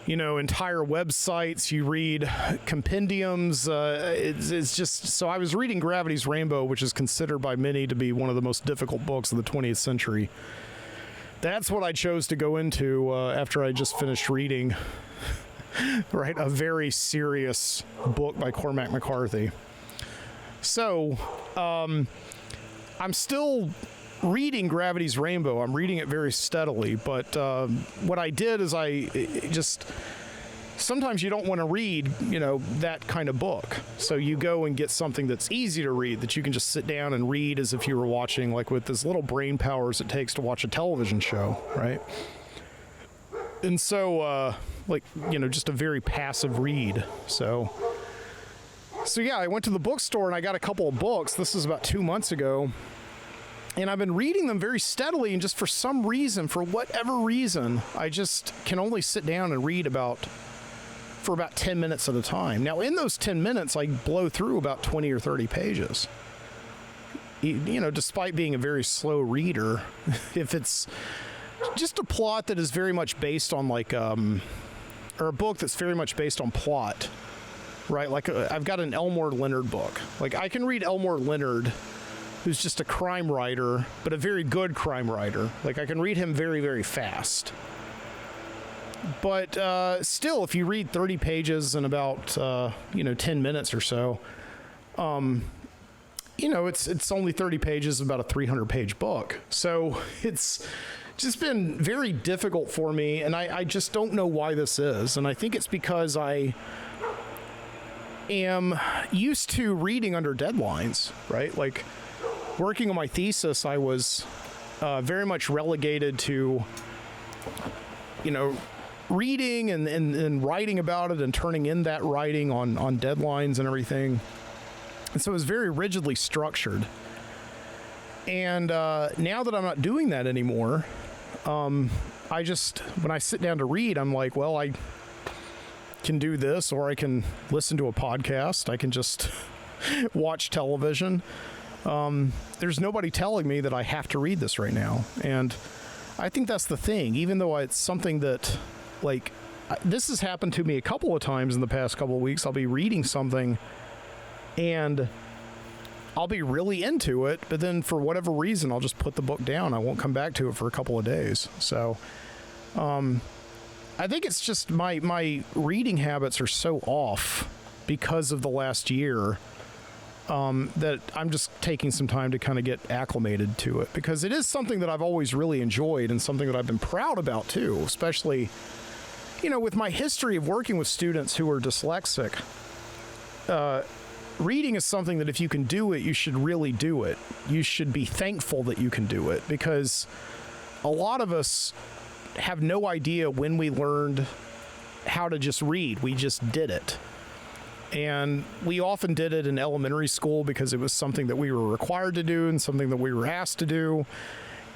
entire websites, you read compendiums. It's just, so I was reading Gravity's Rainbow, which is considered by many to be one of the most difficult books of the 20th century. That's what I chose to go into after I just finished reading, right, a very serious book by Cormac McCarthy. So, I'm still reading Gravity's Rainbow. I'm reading it very steadily, but what I did is sometimes you don't want to read, that kind of book. So you go and get something that's easy to read, that you can just sit down and read as if you were watching, like with as little brain power as it takes to watch a television show, right? And so, just a very passive read. So yeah, I went to the bookstore and I got a couple of books. This is about 2 months ago. And I've been reading them very steadily, and just for some reason, for whatever reason, I just can only sit down and read for about 10 minutes at a time. Now, in those 10 minutes, I blow through about 20 or 30 pages. Despite being a very slow reader, if it's just a plot that is very much based on or a book that's very much based on plot, right? Like I've got an Elmore Leonard book. Like I can read Elmore Leonard, who's just a crime writer, but a very good crime writer. Like I can read him very, very fast. But still, if you read 30 pages in about 10 minutes or so, it's only 30 pages, about a 300-page book. So it's just been very difficult for me, and I just don't know why this is. And I think it's because I am used to reading under deadlines, right? Like working on my thesis, I was very much relegated to, reading and writing about it and turning in that writing on deadlines and everything. And so it was very rigidly structured. And now that I'm not doing that anymore, I just, when I sit down to read, I'm like, well, I can do this, or I can listen to a podcast. I can just watch television. There's nobody telling me that I have to read this right now. And I think that's the thing, even though it's something that, like, this has happened to me a couple of times in the past couple of weeks. I'll be reading something and I'll be really into it, but then for whatever reason, I'll just put the book down. I won't come back to it for a couple of days. So, I think it's just my reading habits are so off because of the last year, that I'm just taking some time to kind of get acclimated to it, because it is something that I've always really enjoyed and something that I've been proud about too, especially, you know, with my history of working with students who are dyslexic. Reading is something that if you can do it, you should really do it. You should be thankful that you can do it, because a lot of us have no idea when we learned how to just read. We just did it. And we often did it in elementary school because it was something that we were required to do and something that we were asked to do.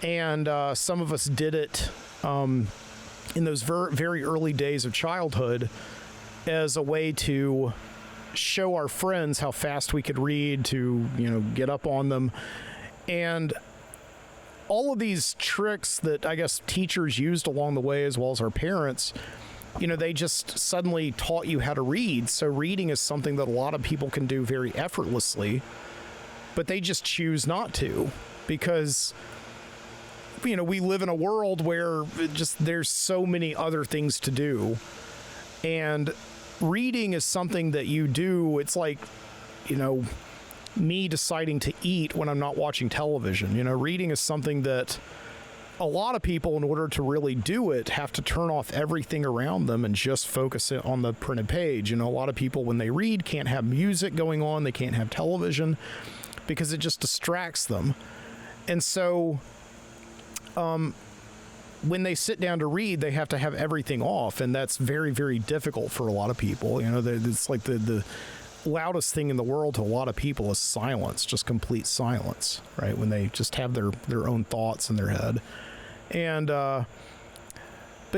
And some of us did it in those very early days of childhood as a way to show our friends how fast we could read, to, you know, get up on them. And all of these tricks that I guess teachers used along the way, as well as our parents, you know, they just suddenly taught you how to read. So reading is something that a lot of people can do very effortlessly, but they just choose not to, because, you know, we live in a world where there's so many other things to do. And reading is something that you do. It's like, you know, me deciding to eat when I'm not watching television. You know, reading is something that a lot of people, in order to really do it, have to turn off everything around them and just focus it on the printed page. You know, a lot of people, when they read, can't have music going on. They can't have television because it just distracts them. And so, when they sit down to read, they have to have everything off, and that's very, very difficult for a lot of people. You know, it's like the loudest thing in the world to a lot of people is silence, just complete silence, right? When they just have their own thoughts in their head. And, but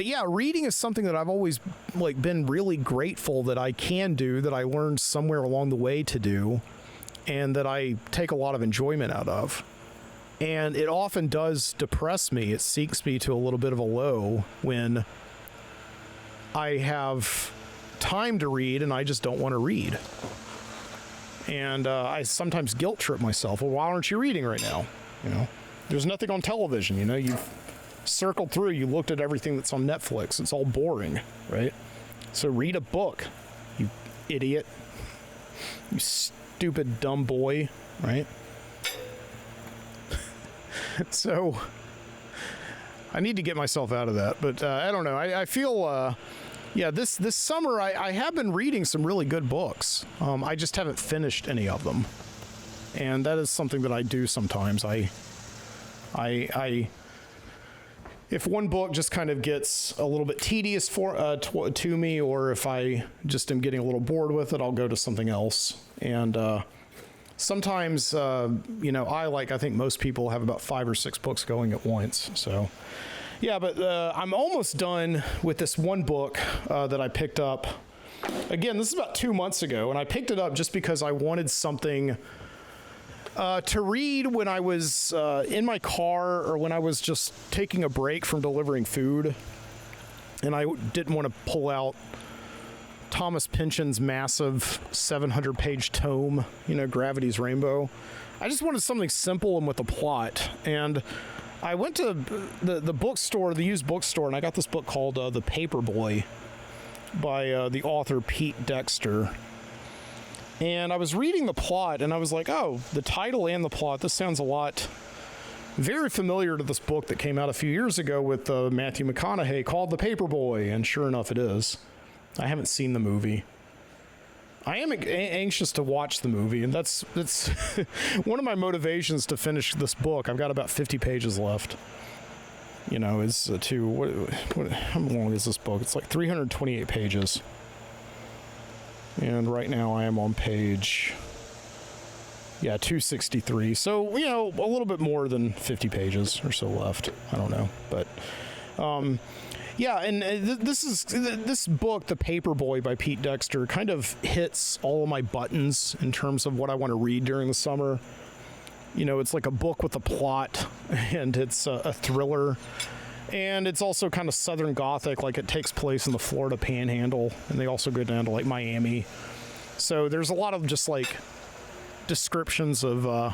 yeah, reading is something that I've always been really grateful that I can do, that I learned somewhere along the way to do, and that I take a lot of enjoyment out of. And it often does depress me. It sinks me to a little bit of a low when I have time to read and I just don't want to read. And I sometimes guilt trip myself. Well, why aren't you reading right now? You know, there's nothing on television. You know, you've circled through, you looked at everything that's on Netflix. It's all boring, right? So read a book, you idiot. You stupid, dumb boy, right? So I need to get myself out of that, but I don't know. I feel, this summer I have been reading some really good books. I just haven't finished any of them, and that is something that I do sometimes. If one book just kind of gets a little bit tedious to me, or if I just am getting a little bored with it, I'll go to something else. And sometimes, I think most people have about 5 or 6 books going at once. So, yeah, but I'm almost done with this one book that I picked up. Again, this is about 2 months ago, and I picked it up just because I wanted something to read when I was in my car, or when I was just taking a break from delivering food, and I didn't want to pull out Thomas Pynchon's massive 700-page tome, Gravity's Rainbow. I just wanted something simple and with a plot. And I went to the bookstore, the used bookstore, and I got this book called The Paperboy by the author Pete Dexter. And I was reading the plot, and I was like, oh, the title and the plot, this sounds very familiar to this book that came out a few years ago with Matthew McConaughey called The Paperboy, and sure enough it is. I haven't seen the movie. I am anxious to watch the movie, and that's one of my motivations to finish this book. I've got about 50 pages left. How long is this book? It's like 328 pages. And right now I am on page Yeah, 263. So, you know, a little bit more than 50 pages or so left. I don't know. But, yeah, and this book, The Paperboy by Pete Dexter, kind of hits all of my buttons in terms of what I want to read during the summer. You know, it's like a book with a plot, and it's a thriller. And it's also kind of Southern Gothic, like it takes place in the Florida Panhandle, and they also go down to, like, Miami. So there's a lot of just, like, descriptions of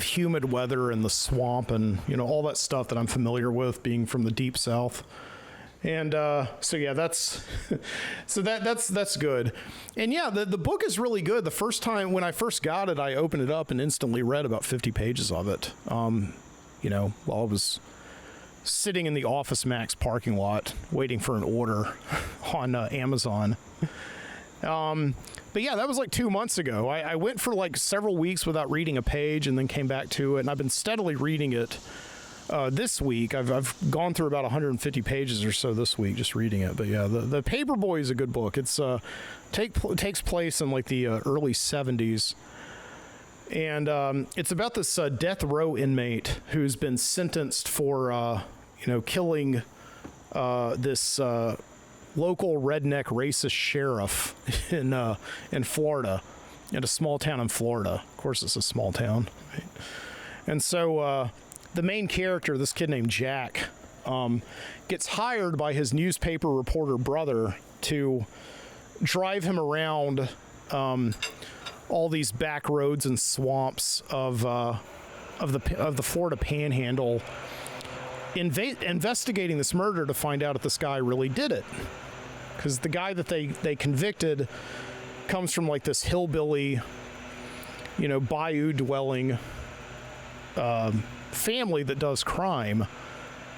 humid weather and the swamp and, you know, all that stuff that I'm familiar with being from the deep south. And so yeah, that's that's good. And yeah, the book is really good. The first time when I first got it, I opened it up and instantly read about 50 pages of it. You know, while I was sitting in the Office Max parking lot waiting for an order on Amazon. But yeah, that was like 2 months ago. I went for like several weeks without reading a page and then came back to it, and I've been steadily reading it this week. I've gone through about 150 pages or so this week just reading it. But yeah, the Paperboy is a good book. It's takes place in like the early 70s, and it's about this death row inmate who's been sentenced for you know, killing this local redneck racist sheriff in Florida, in a small town in Florida. Of course, it's a small town, right? And so the main character, this kid named Jack, gets hired by his newspaper reporter brother to drive him around all these back roads and swamps of the Florida Panhandle, investigating this murder to find out if this guy really did it. Because the guy that they convicted comes from like this hillbilly, you know, bayou dwelling family that does crime,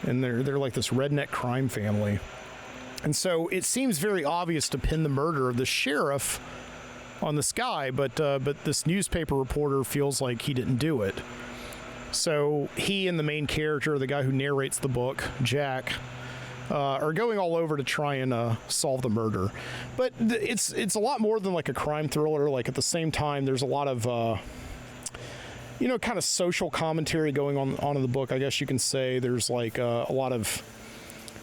and they're like this redneck crime family. And so it seems very obvious to pin the murder of the sheriff on this guy, but this newspaper reporter feels like he didn't do it. So he and the main character, the guy who narrates the book, Jack, are going all over to try and solve the murder. But it's a lot more than like a crime thriller. Like at the same time, there's a lot of you know, kind of social commentary going on in the book, I guess you can say. There's like a lot of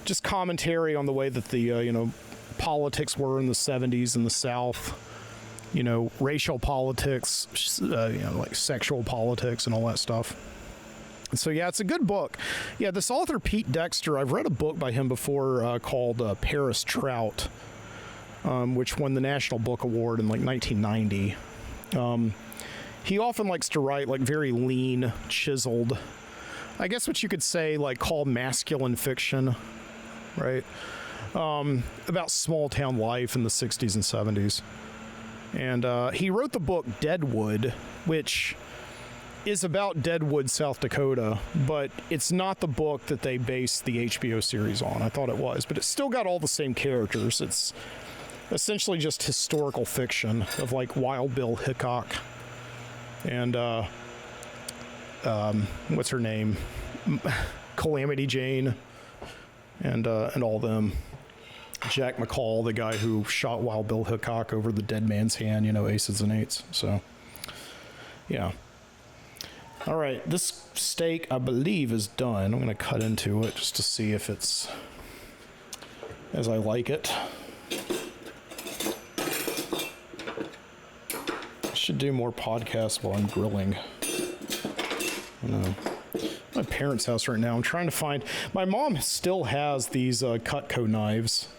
just commentary on the way that the you know, politics were in the 70s in the South. You know, racial politics, you know, like sexual politics and all that stuff. So yeah, it's a good book. Yeah, this author Pete Dexter, I've read a book by him before called Paris Trout, which won the National Book Award in like 1990. He often likes to write like very lean, chiseled, I guess what you could say like call masculine fiction, right? About small town life in the 60s and 70s. And he wrote the book Deadwood, which is about Deadwood, South Dakota, but it's not the book that they based the HBO series on. I thought it was, but it's still got all the same characters. It's essentially just historical fiction of like Wild Bill Hickok and what's her name, Calamity Jane, and all them. Jack McCall, the guy who shot Wild Bill Hickok over the dead man's hand, you know, aces and eights. So, yeah. All right, this steak, I believe, is done. I'm going to cut into it just to see if it's as I like it. I should do more podcasts while I'm grilling. I know. My parents' house right now. I'm trying to find... My mom still has these Cutco knives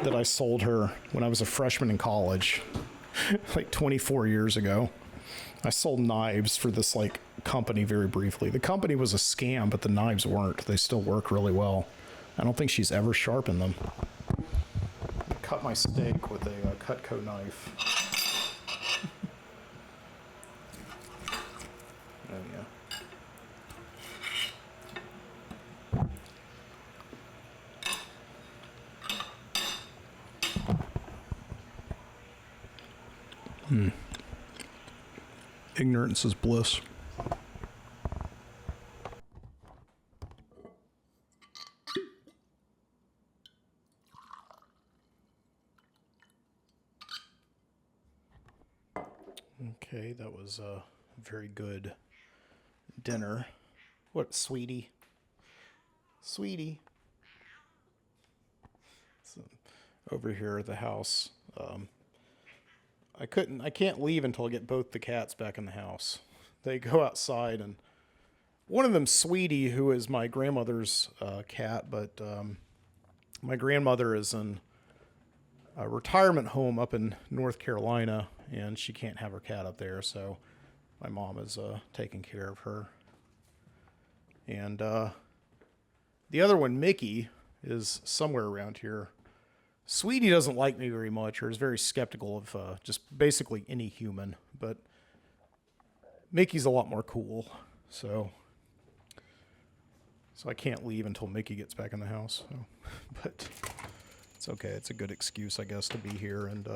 that I sold her when I was a freshman in college, like 24 years ago. I sold knives for this like company very briefly. The company was a scam, but the knives weren't. They still work really well. I don't think she's ever sharpened them. I cut my steak with a Cutco knife. Oh yeah. Ignorance is bliss. Okay, that was a very good dinner. What, sweetie? Sweetie. So, over here at the house, I can't leave until I get both the cats back in the house. They go outside, and one of them, Sweetie, who is my grandmother's cat, but my grandmother is in a retirement home up in North Carolina, and she can't have her cat up there, so my mom is taking care of her. And the other one, Mickey, is somewhere around here. Sweetie doesn't like me very much, or is very skeptical of just basically any human, but Mickey's a lot more cool, so I can't leave until Mickey gets back in the house. So. But it's okay. It's a good excuse, I guess, to be here. And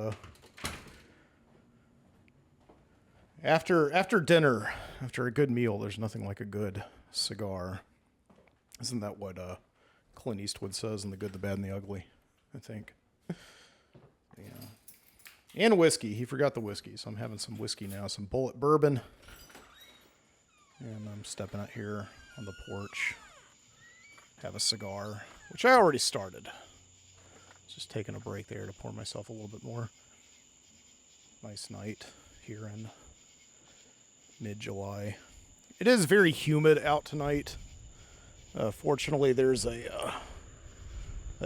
after dinner, after a good meal, there's nothing like a good cigar. Isn't that what Clint Eastwood says in The Good, the Bad, and the Ugly? I think. Yeah. And whiskey. He forgot the whiskey, so I'm having some whiskey now. Some Bullet Bourbon. And I'm stepping out here on the porch. Have a cigar, which I already started. Just taking a break there to pour myself a little bit more. Nice night here in mid-July. It is very humid out tonight. Fortunately, there's a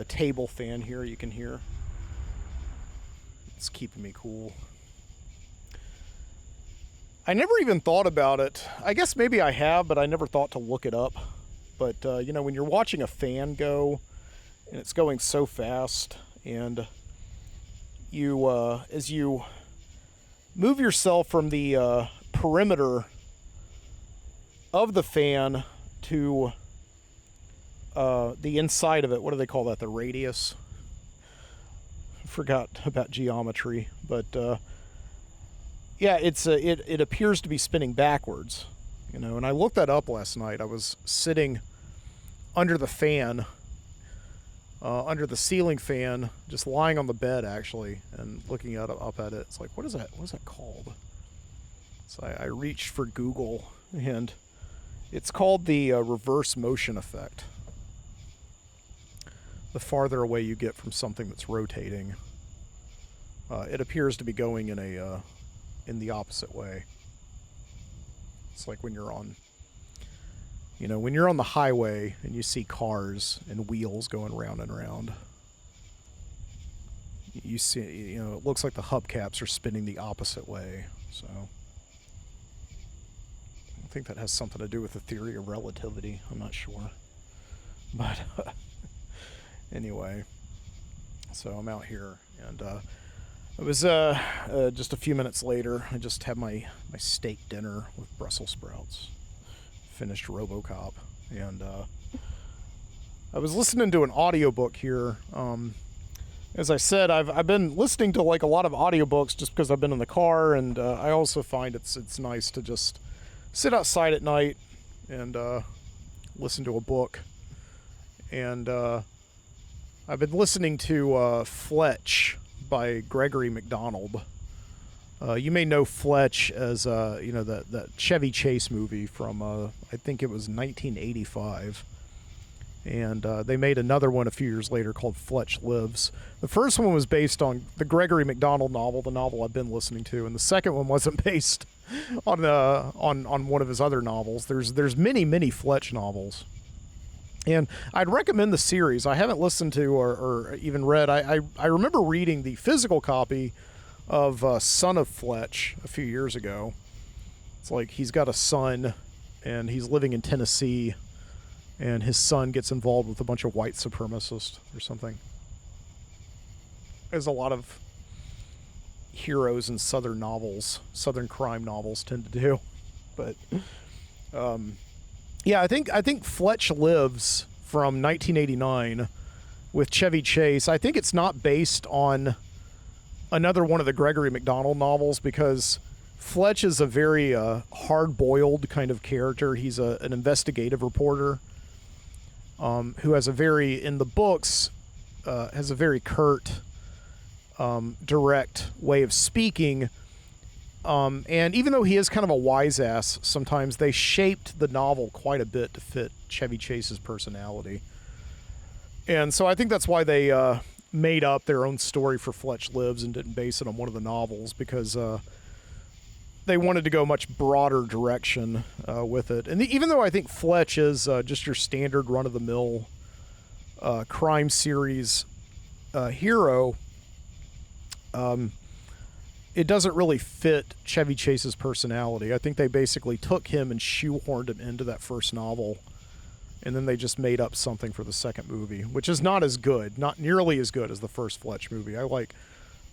table fan here you can hear. It's keeping me cool. I never even thought about it. I guess maybe I have, but I never thought to look it up. But, you know, when you're watching a fan go, and it's going so fast, and you, as you move yourself from the perimeter of the fan to the inside of it, what do they call that, the radius? I forgot about geometry, but yeah, it appears to be spinning backwards. You know, and I looked that up last night. I was sitting under the fan, under the ceiling fan, just lying on the bed actually, and looking up at it. It's like, what is that? What is that called? So I reached for Google, and it's called the reverse motion effect. The farther away you get from something that's rotating, it appears to be going in the opposite way. It's like when you're on, you know, when you're on the highway and you see cars and wheels going round and round. You see, you know, it looks like the hubcaps are spinning the opposite way. So I think that has something to do with the theory of relativity. I'm not sure. But anyway, so I'm out here, and it was just a few minutes later. I just had my steak dinner with Brussels sprouts. Finished RoboCop, and I was listening to an audiobook here. As I said, I've been listening to like a lot of audiobooks just because I've been in the car, and I also find it's nice to just sit outside at night and listen to a book. And I've been listening to Fletch by Gregory Macdonald. You may know Fletch as you know, that Chevy Chase movie from I think it was 1985, and they made another one a few years later called Fletch Lives. The first one was based on the Gregory Macdonald novel, the novel I've been listening to, and the second one wasn't based on one of his other novels. There's many Fletch novels. And I'd recommend the series. I haven't listened to or even read. I remember reading the physical copy of Son of Fletch a few years ago. It's like he's got a son, and he's living in Tennessee, and his son gets involved with a bunch of white supremacists or something. As a lot of heroes in Southern novels, Southern crime novels tend to do. But yeah, I think Fletch Lives from 1989 with Chevy Chase. I think it's not based on another one of the Gregory Macdonald novels, because Fletch is a very hard-boiled kind of character. He's an investigative reporter who has a very, in the books, has a very curt, direct way of speaking. And even though he is kind of a wise ass, sometimes they shaped the novel quite a bit to fit Chevy Chase's personality. And so I think that's why they made up their own story for Fletch Lives and didn't base it on one of the novels, because they wanted to go a much broader direction with it. And even though I think Fletch is just your standard run-of-the-mill crime series hero, it doesn't really fit Chevy Chase's personality. I think they basically took him and shoehorned him into that first novel, and then they just made up something for the second movie, which is not as good, not nearly as good as the first Fletch movie. I like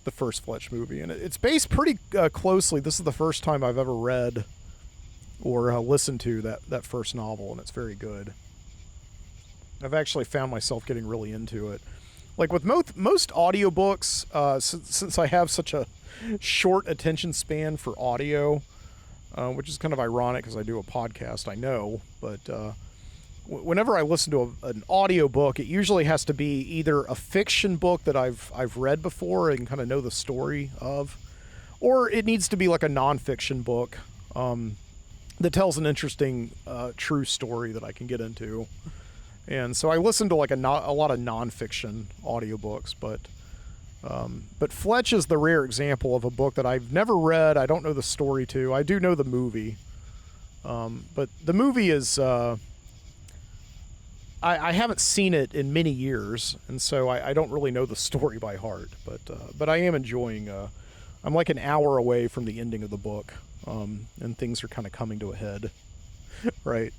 the first Fletch movie, and it's based pretty closely. This is the first time I've ever read or listened to that first novel, and it's very good. I've actually found myself getting really into it. Like with most audiobooks, since I have such a short attention span for audio, which is kind of ironic because I do a podcast, I know, but whenever I listen to an audiobook, it usually has to be either a fiction book that I've read before and kind of know the story of, or it needs to be like a nonfiction book that tells an interesting true story that I can get into. And so I listen to like a lot of nonfiction audiobooks, but Fletch is the rare example of a book that I've never read. I don't know the story to. I do know the movie, but the movie is I haven't seen it in many years, and so I don't really know the story by heart. But I am enjoying. I'm like an hour away from the ending of the book, and things are kind of coming to a head, right?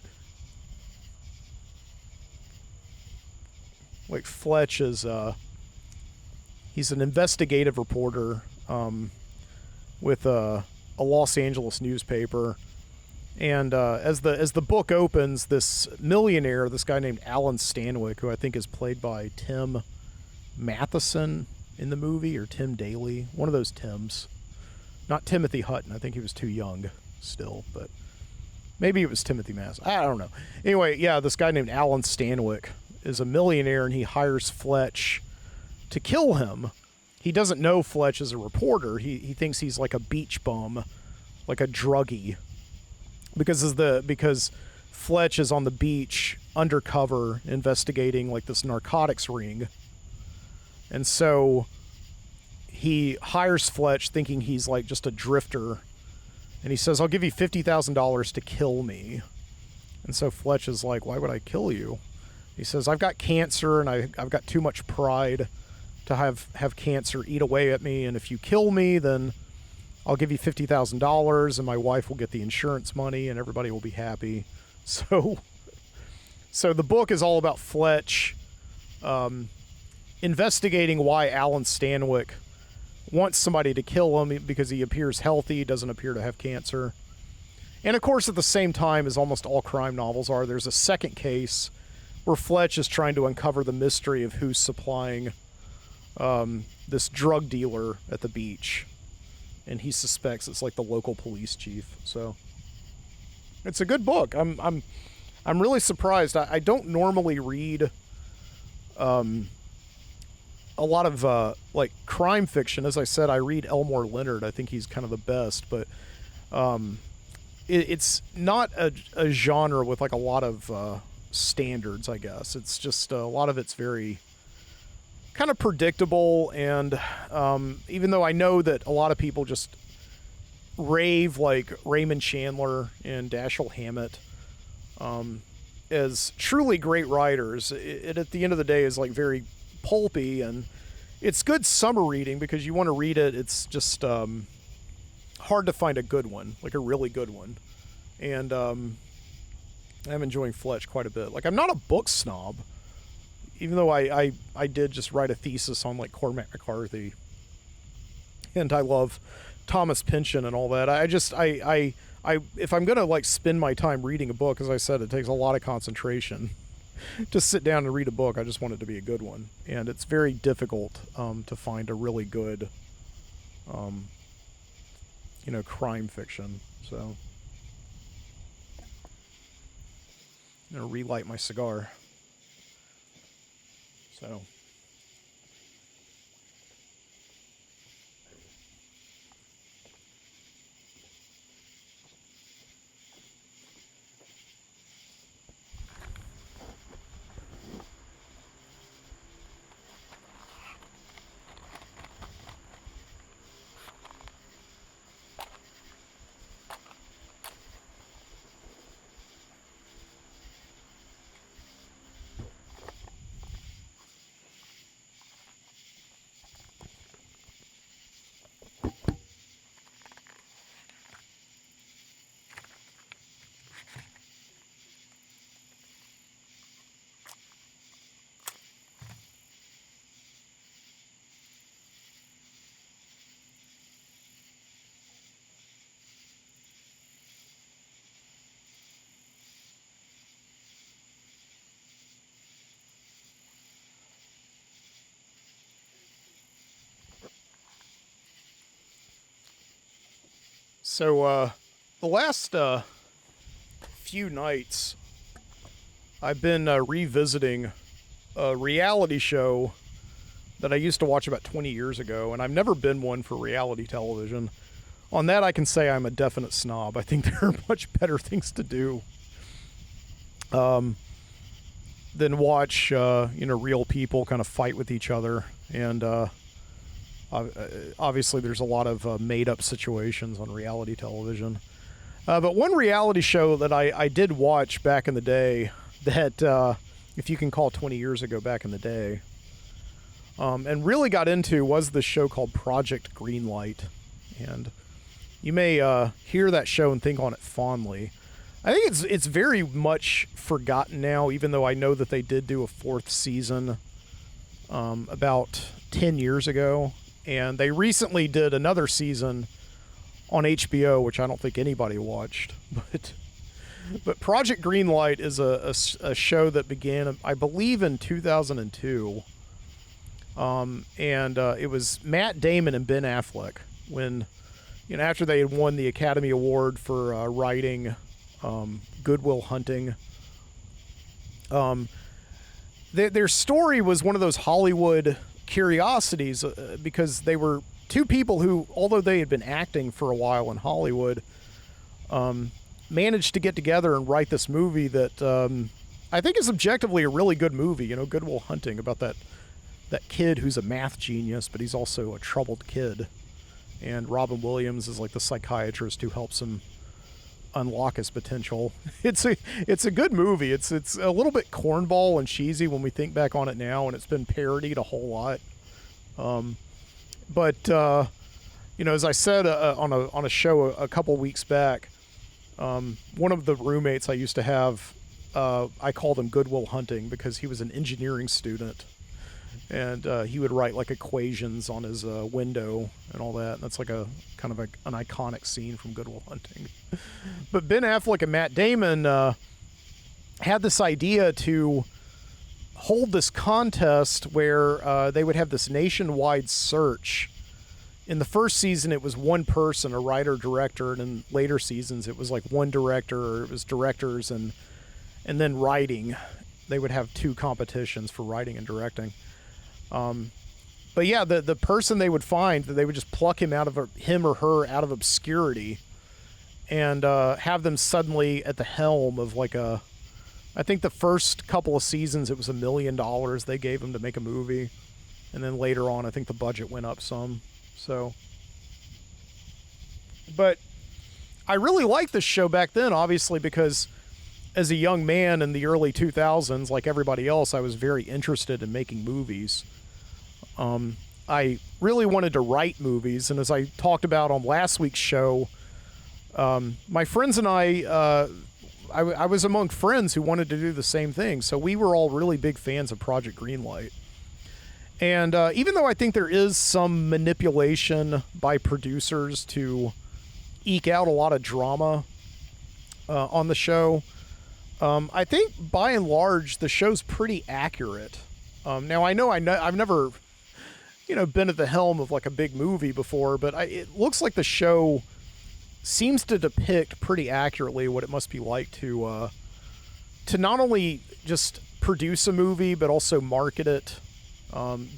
Like Fletch is, he's an investigative reporter with a Los Angeles newspaper, and as the book opens, this millionaire, this guy named Alan Stanwyck, who I think is played by Tim Matheson in the movie, or Tim Daly, one of those Tims, not Timothy Hutton. I think he was too young still, but maybe it was Timothy Matheson. I don't know. Anyway, yeah, this guy named Alan Stanwyck is a millionaire, and he hires Fletch to kill him. He doesn't know Fletch is a reporter. He thinks he's like a beach bum, like a druggie, because Fletch is on the beach undercover investigating like this narcotics ring. And so he hires Fletch thinking he's like just a drifter, and he says, "I'll give you $50,000 to kill me." And so Fletch is like, "Why would I kill you?" He says, "I've got cancer, and I've got too much pride to have cancer eat away at me, and if you kill me, then I'll give you $50,000, and my wife will get the insurance money, and everybody will be happy." So the book is all about Fletch investigating why Alan Stanwyck wants somebody to kill him, because he appears healthy, doesn't appear to have cancer. And of course, at the same time, as almost all crime novels are, there's a second case where Fletch is trying to uncover the mystery of who's supplying this drug dealer at the beach, and he suspects it's like the local police chief. So it's a good book. I'm really surprised. I don't normally read a lot of like crime fiction. As I said, I read Elmore Leonard. I think he's kind of the best, but it's not a genre with like a lot of standards, I guess. It's just a lot of it's very kind of predictable, and even though I know that a lot of people just rave like Raymond Chandler and Dashiell Hammett as truly great writers, it at the end of the day is like very pulpy, and it's good summer reading because you want to read it. It's just hard to find a good one, like a really good one. And I'm enjoying Fletch quite a bit. Like, I'm not a book snob, even though I did just write a thesis on like Cormac McCarthy, and I love Thomas Pynchon and all that. I if I'm gonna like spend my time reading a book, as I said, it takes a lot of concentration to sit down and read a book. I just want it to be a good one, and it's very difficult to find a really good crime fiction. So I'm gonna relight my cigar. So So, the last few nights, I've been revisiting a reality show that I used to watch about 20 years ago, and I've never been one for reality television. On that, I can say I'm a definite snob. I think there are much better things to do than watch, real people kind of fight with each other. And obviously, there's a lot of made-up situations on reality television. But one reality show that I did watch back in the day that, if you can call 20 years ago back in the day, and really got into was this show called Project Greenlight. And you may hear that show and think on it fondly. I think it's very much forgotten now, even though I know that they did do a 4th season about 10 years ago. And they recently did another season on HBO, which I don't think anybody watched. But Project Greenlight is a show that began, I believe, in 2002. And it was Matt Damon and Ben Affleck when, after they had won the Academy Award for writing Good Will Hunting. Their story was one of those Hollywood curiosities because they were two people who, although they had been acting for a while in Hollywood, managed to get together and write this movie that I think is objectively a really good movie. Good Will Hunting, about that kid who's a math genius, but he's also a troubled kid. And Robin Williams is like the psychiatrist who helps him unlock his potential. It's a good movie. It's a little bit cornball and cheesy when we think back on it now, and it's been parodied a whole lot. But as I said on a show a couple weeks back, one of the roommates I used to have, I called him Good Will Hunting because he was an engineering student. And he would write like equations on his window and all that. And that's like a kind of an iconic scene from Good Will Hunting. But Ben Affleck and Matt Damon had this idea to hold this contest where they would have this nationwide search. In the first season, it was one person, a writer-director, and in later seasons, it was like one director, or it was directors and then writing. They would have 2 competitions for writing and directing. But yeah, the person they would find, they would just pluck him or her out of obscurity, and have them suddenly at the helm of I think the first couple of seasons it was $1 million they gave them to make a movie, and then later on I think the budget went up some. So, but I really liked this show back then, obviously, because as a young man in the early 2000s, like everybody else, I was very interested in making movies. I really wanted to write movies, and as I talked about on last week's show, my friends and I was among friends who wanted to do the same thing, so we were all really big fans of Project Greenlight. And even though I think there is some manipulation by producers to eke out a lot of drama on the show, I think by and large the show's pretty accurate. Now I've never been at the helm of like a big movie before, but it looks like the show seems to depict pretty accurately what it must be like to not only just produce a movie, but also market it,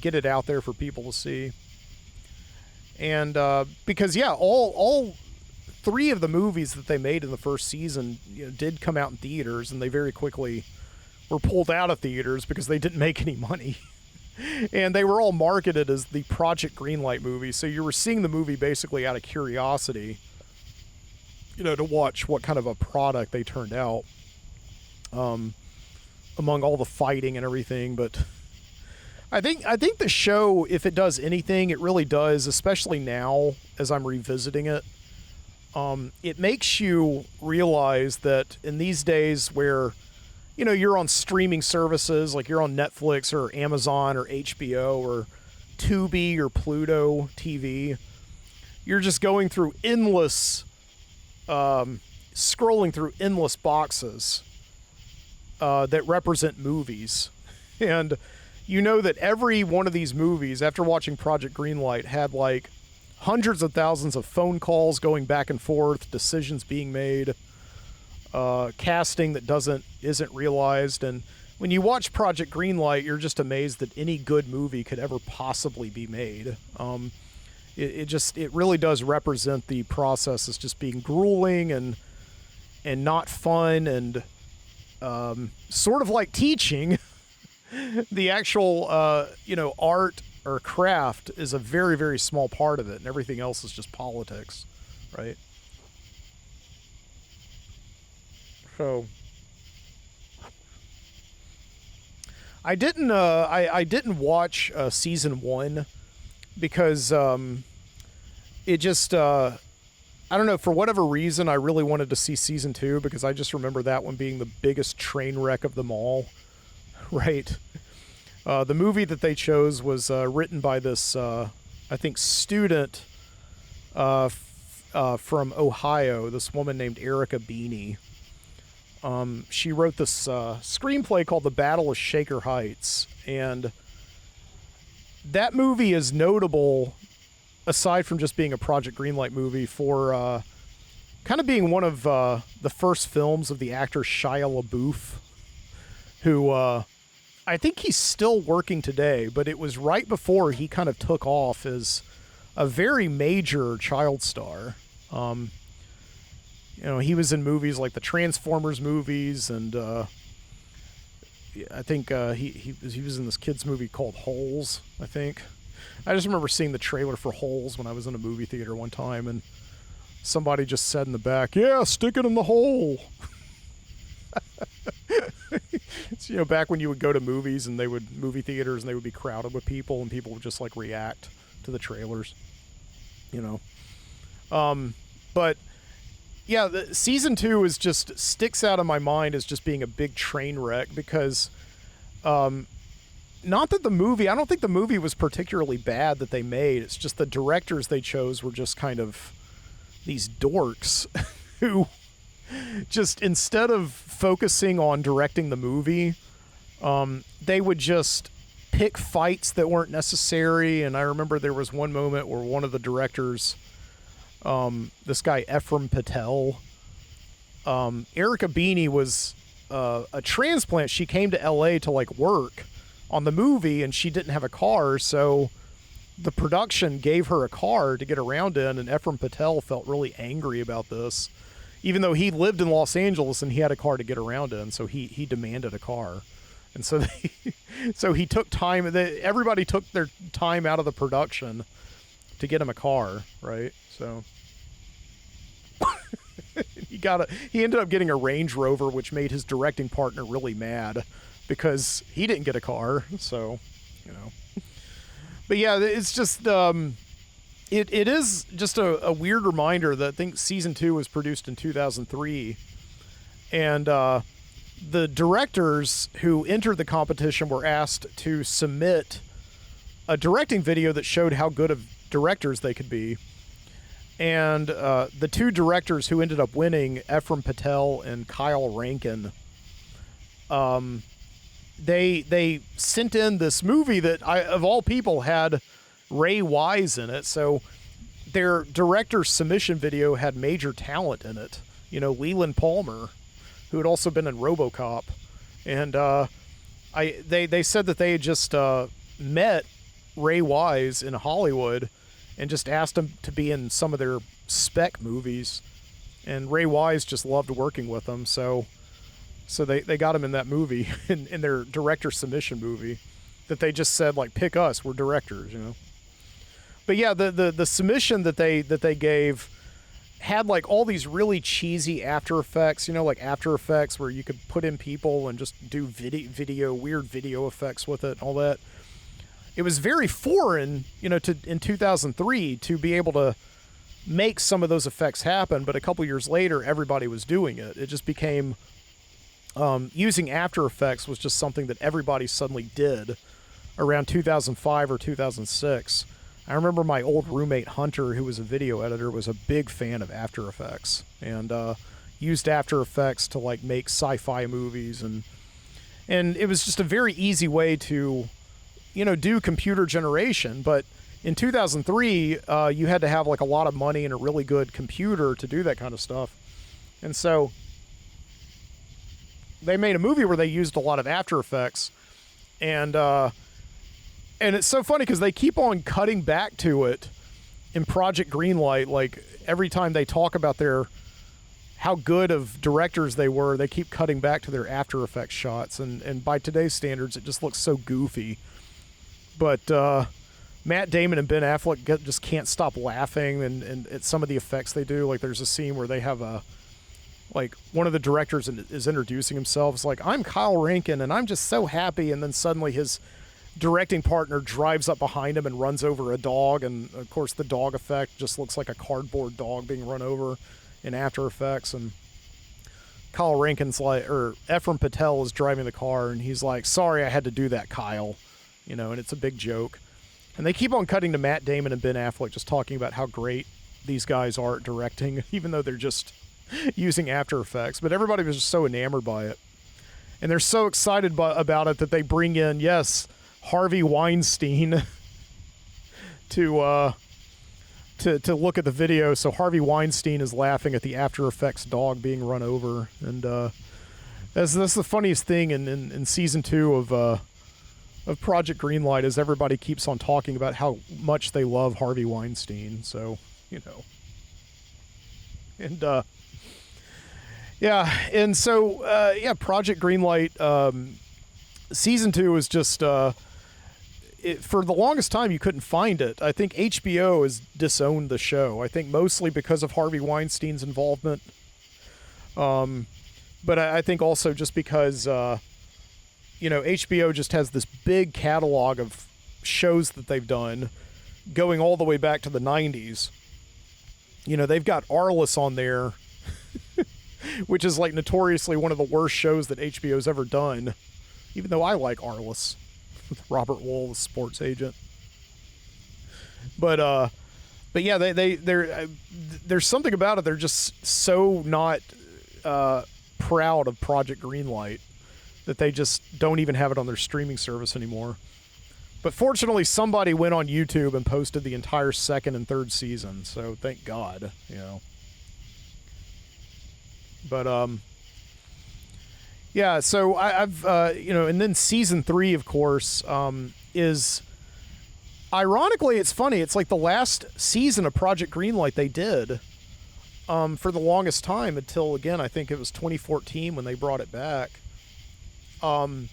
get it out there for people to see. And because all 3 of the movies that they made in the first season did come out in theaters, and they very quickly were pulled out of theaters because they didn't make any money. And they were all marketed as the Project Greenlight movie, so you were seeing the movie basically out of curiosity, to watch what kind of a product they turned out, among all the fighting and everything. But I think the show, if it does anything, it really does, especially now as I'm revisiting it. It makes you realize that in these days where you're on streaming services, like you're on Netflix or Amazon or HBO or Tubi or Pluto TV, you're just going through scrolling through endless boxes that represent movies. And that every one of these movies, after watching Project Greenlight, had like hundreds of thousands of phone calls going back and forth, decisions being made, casting that isn't realized. And when you watch Project Greenlight, you're just amazed that any good movie could ever possibly be made. It really does represent the process as just being grueling and not fun, and sort of like teaching. The actual art or craft is a very, very small part of it, and everything else is just politics, right? So I didn't watch season 1 because it just I don't know, for whatever reason I really wanted to see season 2, because I just remember that one being the biggest train wreck of them all, right? The movie that they chose was written by this I think student from Ohio, this woman named Erica Beanie. She wrote this screenplay called The Battle of Shaker Heights, and that movie is notable, aside from just being a Project Greenlight movie, for kind of being one of the first films of the actor Shia LaBeouf, who I think he's still working today, but it was right before he kind of took off as a very major child star. He was in movies like the Transformers movies, and I think he was in this kid's movie called Holes, I think. I just remember seeing the trailer for Holes when I was in a movie theater one time, and somebody just said in the back, "Yeah, stick it in the hole." It's, back when you would go to movies and movie theaters and they would be crowded with people, and people would just like react to the trailers, but yeah, season 2 sticks out in my mind as just being a big train wreck, because not that I don't think the movie was particularly bad that they made. It's just the directors they chose were just kind of these dorks who just, instead of focusing on directing the movie, they would just pick fights that weren't necessary. And I remember there was one moment where one of the directors, this guy Ephraim Patel, Erica Beanie was a transplant. She came to LA to like work on the movie, and she didn't have a car, so the production gave her a car to get around in, and Ephraim Patel felt really angry about this, even though he lived in Los Angeles and he had a car to get around in, so he demanded a car. And so he took time, everybody took their time out of the production to get him a car, right? So he ended up getting a Range Rover, which made his directing partner really mad because he didn't get a car. So, but yeah, it's just, it is just a weird reminder that I think season 2 was produced in 2003, and the directors who entered the competition were asked to submit a directing video that showed how good of directors they could be. And the two directors who ended up winning, Ephraim Patel and Kyle Rankin, they sent in this movie that, of all people, had Ray Wise in it. So their director's submission video had major talent in it. Leland Palmer, who had also been in RoboCop. And they said that they had just met Ray Wise in Hollywood and just asked him to be in some of their spec movies. And Ray Wise just loved working with them, so they got him in that movie, in their director submission movie, that they just said, like, pick us, we're directors, But yeah, the submission that they gave had like all these really cheesy After Effects, like After Effects where you could put in people and just do weird video effects with it, all that. It was very foreign, in 2003 to be able to make some of those effects happen, but a couple years later, everybody was doing it. It just became, using After Effects was just something that everybody suddenly did around 2005 or 2006. I remember my old roommate Hunter, who was a video editor, was a big fan of After Effects, and used After Effects to like make sci-fi movies, and it was just a very easy way to, do computer generation. But in 2003, you had to have like a lot of money and a really good computer to do that kind of stuff. And so they made a movie where they used a lot of After Effects, and it's so funny because they keep on cutting back to it in Project Greenlight. Like every time they talk about how good of directors they were, they keep cutting back to their After Effects shots, and by today's standards, it just looks so goofy. But Matt Damon and Ben Affleck just can't stop laughing, and at some of the effects they do. Like there's a scene where they have one of the directors is introducing himself. It's like, I'm Kyle Rankin, and I'm just so happy. And then suddenly his directing partner drives up behind him and runs over a dog. And of course, the dog effect just looks like a cardboard dog being run over in After Effects. And Kyle Rankin's or Ephraim Patel is driving the car, and he's like, sorry, I had to do that, Kyle. And it's a big joke. And they keep on cutting to Matt Damon and Ben Affleck just talking about how great these guys are at directing, even though they're just using After Effects. But everybody was just so enamored by it. And they're so excited about it that they bring in, yes, Harvey Weinstein to look at the video. So Harvey Weinstein is laughing at the After Effects dog being run over. And that's the funniest thing in season 2 of Project Greenlight is everybody keeps on talking about how much they love Harvey Weinstein. So, and yeah, and so Project Greenlight season 2 is just for the longest time you couldn't find it. I think HBO has disowned the show. I think mostly because of Harvey Weinstein's involvement, but I think also just because HBO just has this big catalog of shows that they've done going all the way back to the 90s. They've got Arliss on there, which is like notoriously one of the worst shows that HBO's ever done, even though I like Arliss with Robert Wool, the sports agent. But yeah, there's something about it. They're just so not proud of Project Greenlight that they just don't even have it on their streaming service anymore. But fortunately, somebody went on YouTube and posted the entire 2nd and 3rd season, so thank God, But yeah, so I've and then season 3, of course, is ironically, it's funny. It's like the last season of Project Greenlight they did for the longest time until, again, I think it was 2014 when they brought it back. And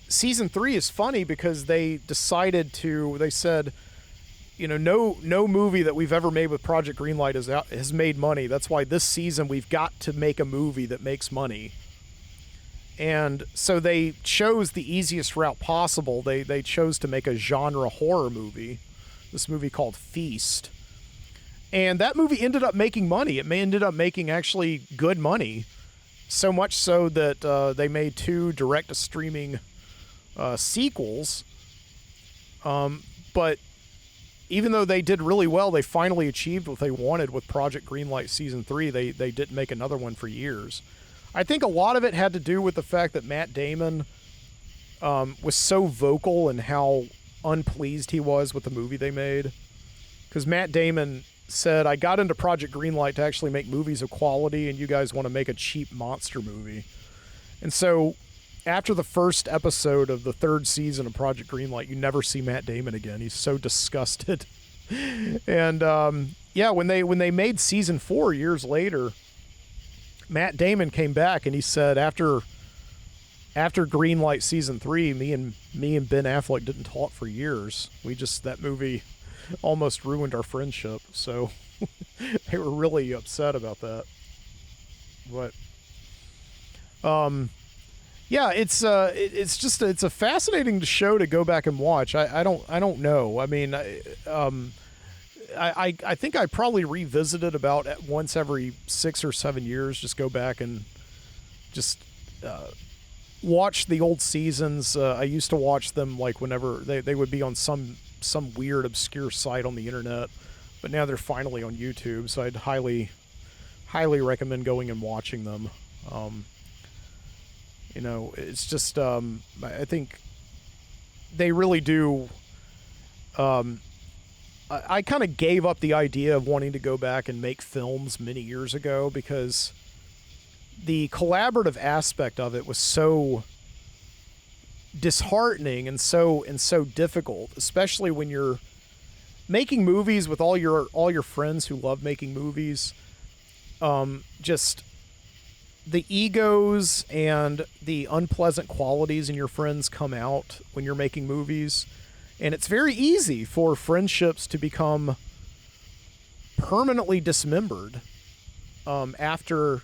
season 3 is funny because they said, no movie that we've ever made with Project Greenlight has made money. That's why this season we've got to make a movie that makes money. And so they chose the easiest route possible. They chose to make a genre horror movie, this movie called Feast. And that movie ended up making money. It ended up making actually good money. So much so that they made 2 direct-to-streaming sequels. But even though they did really well, they finally achieved what they wanted with Project Greenlight Season 3. They didn't make another one for years. I think a lot of it had to do with the fact that Matt Damon was so vocal in how unpleased he was with the movie they made. Because Matt Damon said, I got into Project Greenlight to actually make movies of quality, and you guys want to make a cheap monster movie. And so after the first episode of the 3rd season of Project Greenlight, you never see Matt Damon again. He's so disgusted. And when they made season 4 years later, Matt Damon came back and he said, after Greenlight season 3, me and Ben Affleck didn't talk for years. That movie almost ruined our friendship. So they were really upset about that. But yeah, it's a fascinating show to go back and watch. I don't know. I mean, I think I probably revisit it about once every 6 or 7 years. Just go back and just watch the old seasons. I used to watch them like whenever they would be on some weird obscure site on the internet, but now they're finally on YouTube. So I'd highly recommend going and watching them. It's just I think they really do I kind of gave up the idea of wanting to go back and make films many years ago because the collaborative aspect of it was so disheartening and so difficult, especially when you're making movies with all your friends who love making movies. Just the egos and the unpleasant qualities in your friends come out when you're making movies, and it's very easy for friendships to become permanently dismembered after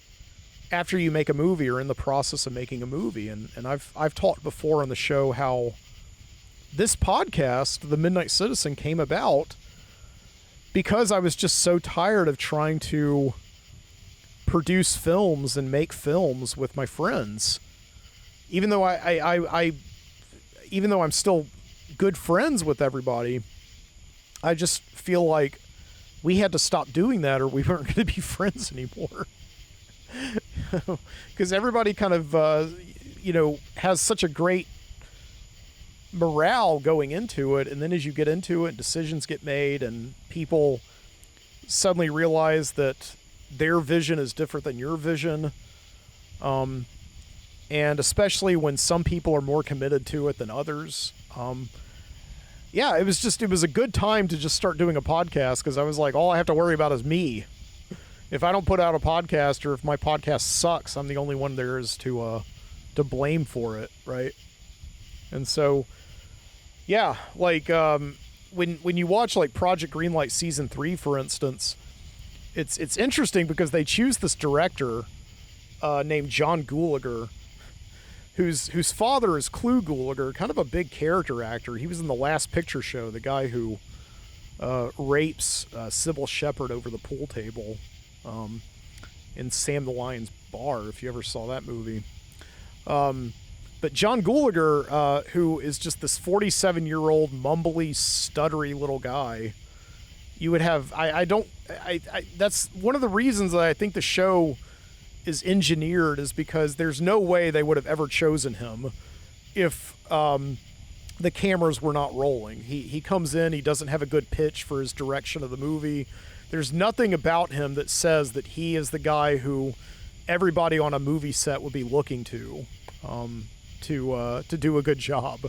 you make a movie or in the process of making a movie. And I've talked before on the show how this podcast, The Midnight Citizen, came about because I was just so tired of trying to produce films and make films with my friends. Even though even though I'm still good friends with everybody, I just feel like we had to stop doing that or we weren't going to be friends anymore. Because everybody kind of, has such a great morale going into it, and then as you get into it, decisions get made, and people suddenly realize that their vision is different than your vision. And especially when some people are more committed to it than others. It was a good time to just start doing a podcast because I was like, all I have to worry about is me. If I don't put out a podcast or if my podcast sucks, I'm the only one there is to blame for it, right? And so, when you watch like Project Greenlight season 3, for instance, it's interesting because they choose this director named John Gulager, whose father is Clu Gulager, kind of a big character actor. He was in The Last Picture Show, the guy who rapes Sybil Shepherd over the pool table in Sam the Lion's Bar, if you ever saw that movie. But John Gulager, who is just this 47-year-old, mumbly, stuttery little guy, you would have... that's one of the reasons that I think the show is engineered, is because there's no way they would have ever chosen him if the cameras were not rolling. He comes in, he doesn't have a good pitch for his direction of the movie. There's nothing about him that says that he is the guy who everybody on a movie set would be looking to do a good job.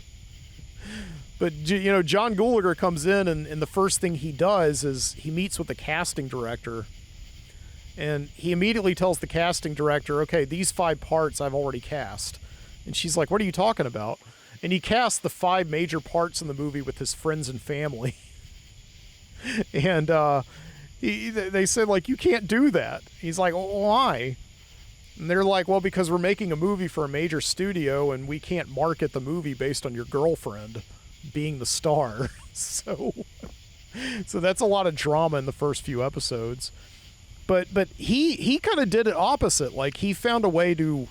But, John Gulager comes in, and the first thing he does is he meets with the casting director, and he immediately tells the casting director, okay, these 5 parts I've already cast. And she's like, what are you talking about? And he cast the 5 major parts in the movie with his friends and family. And they said, like, you can't do that. He's like, well, why? And they're like, well, because we're making a movie for a major studio and we can't market the movie based on your girlfriend being the star. So that's a lot of drama in the first few episodes. But he kind of did it opposite. Like, he found a way to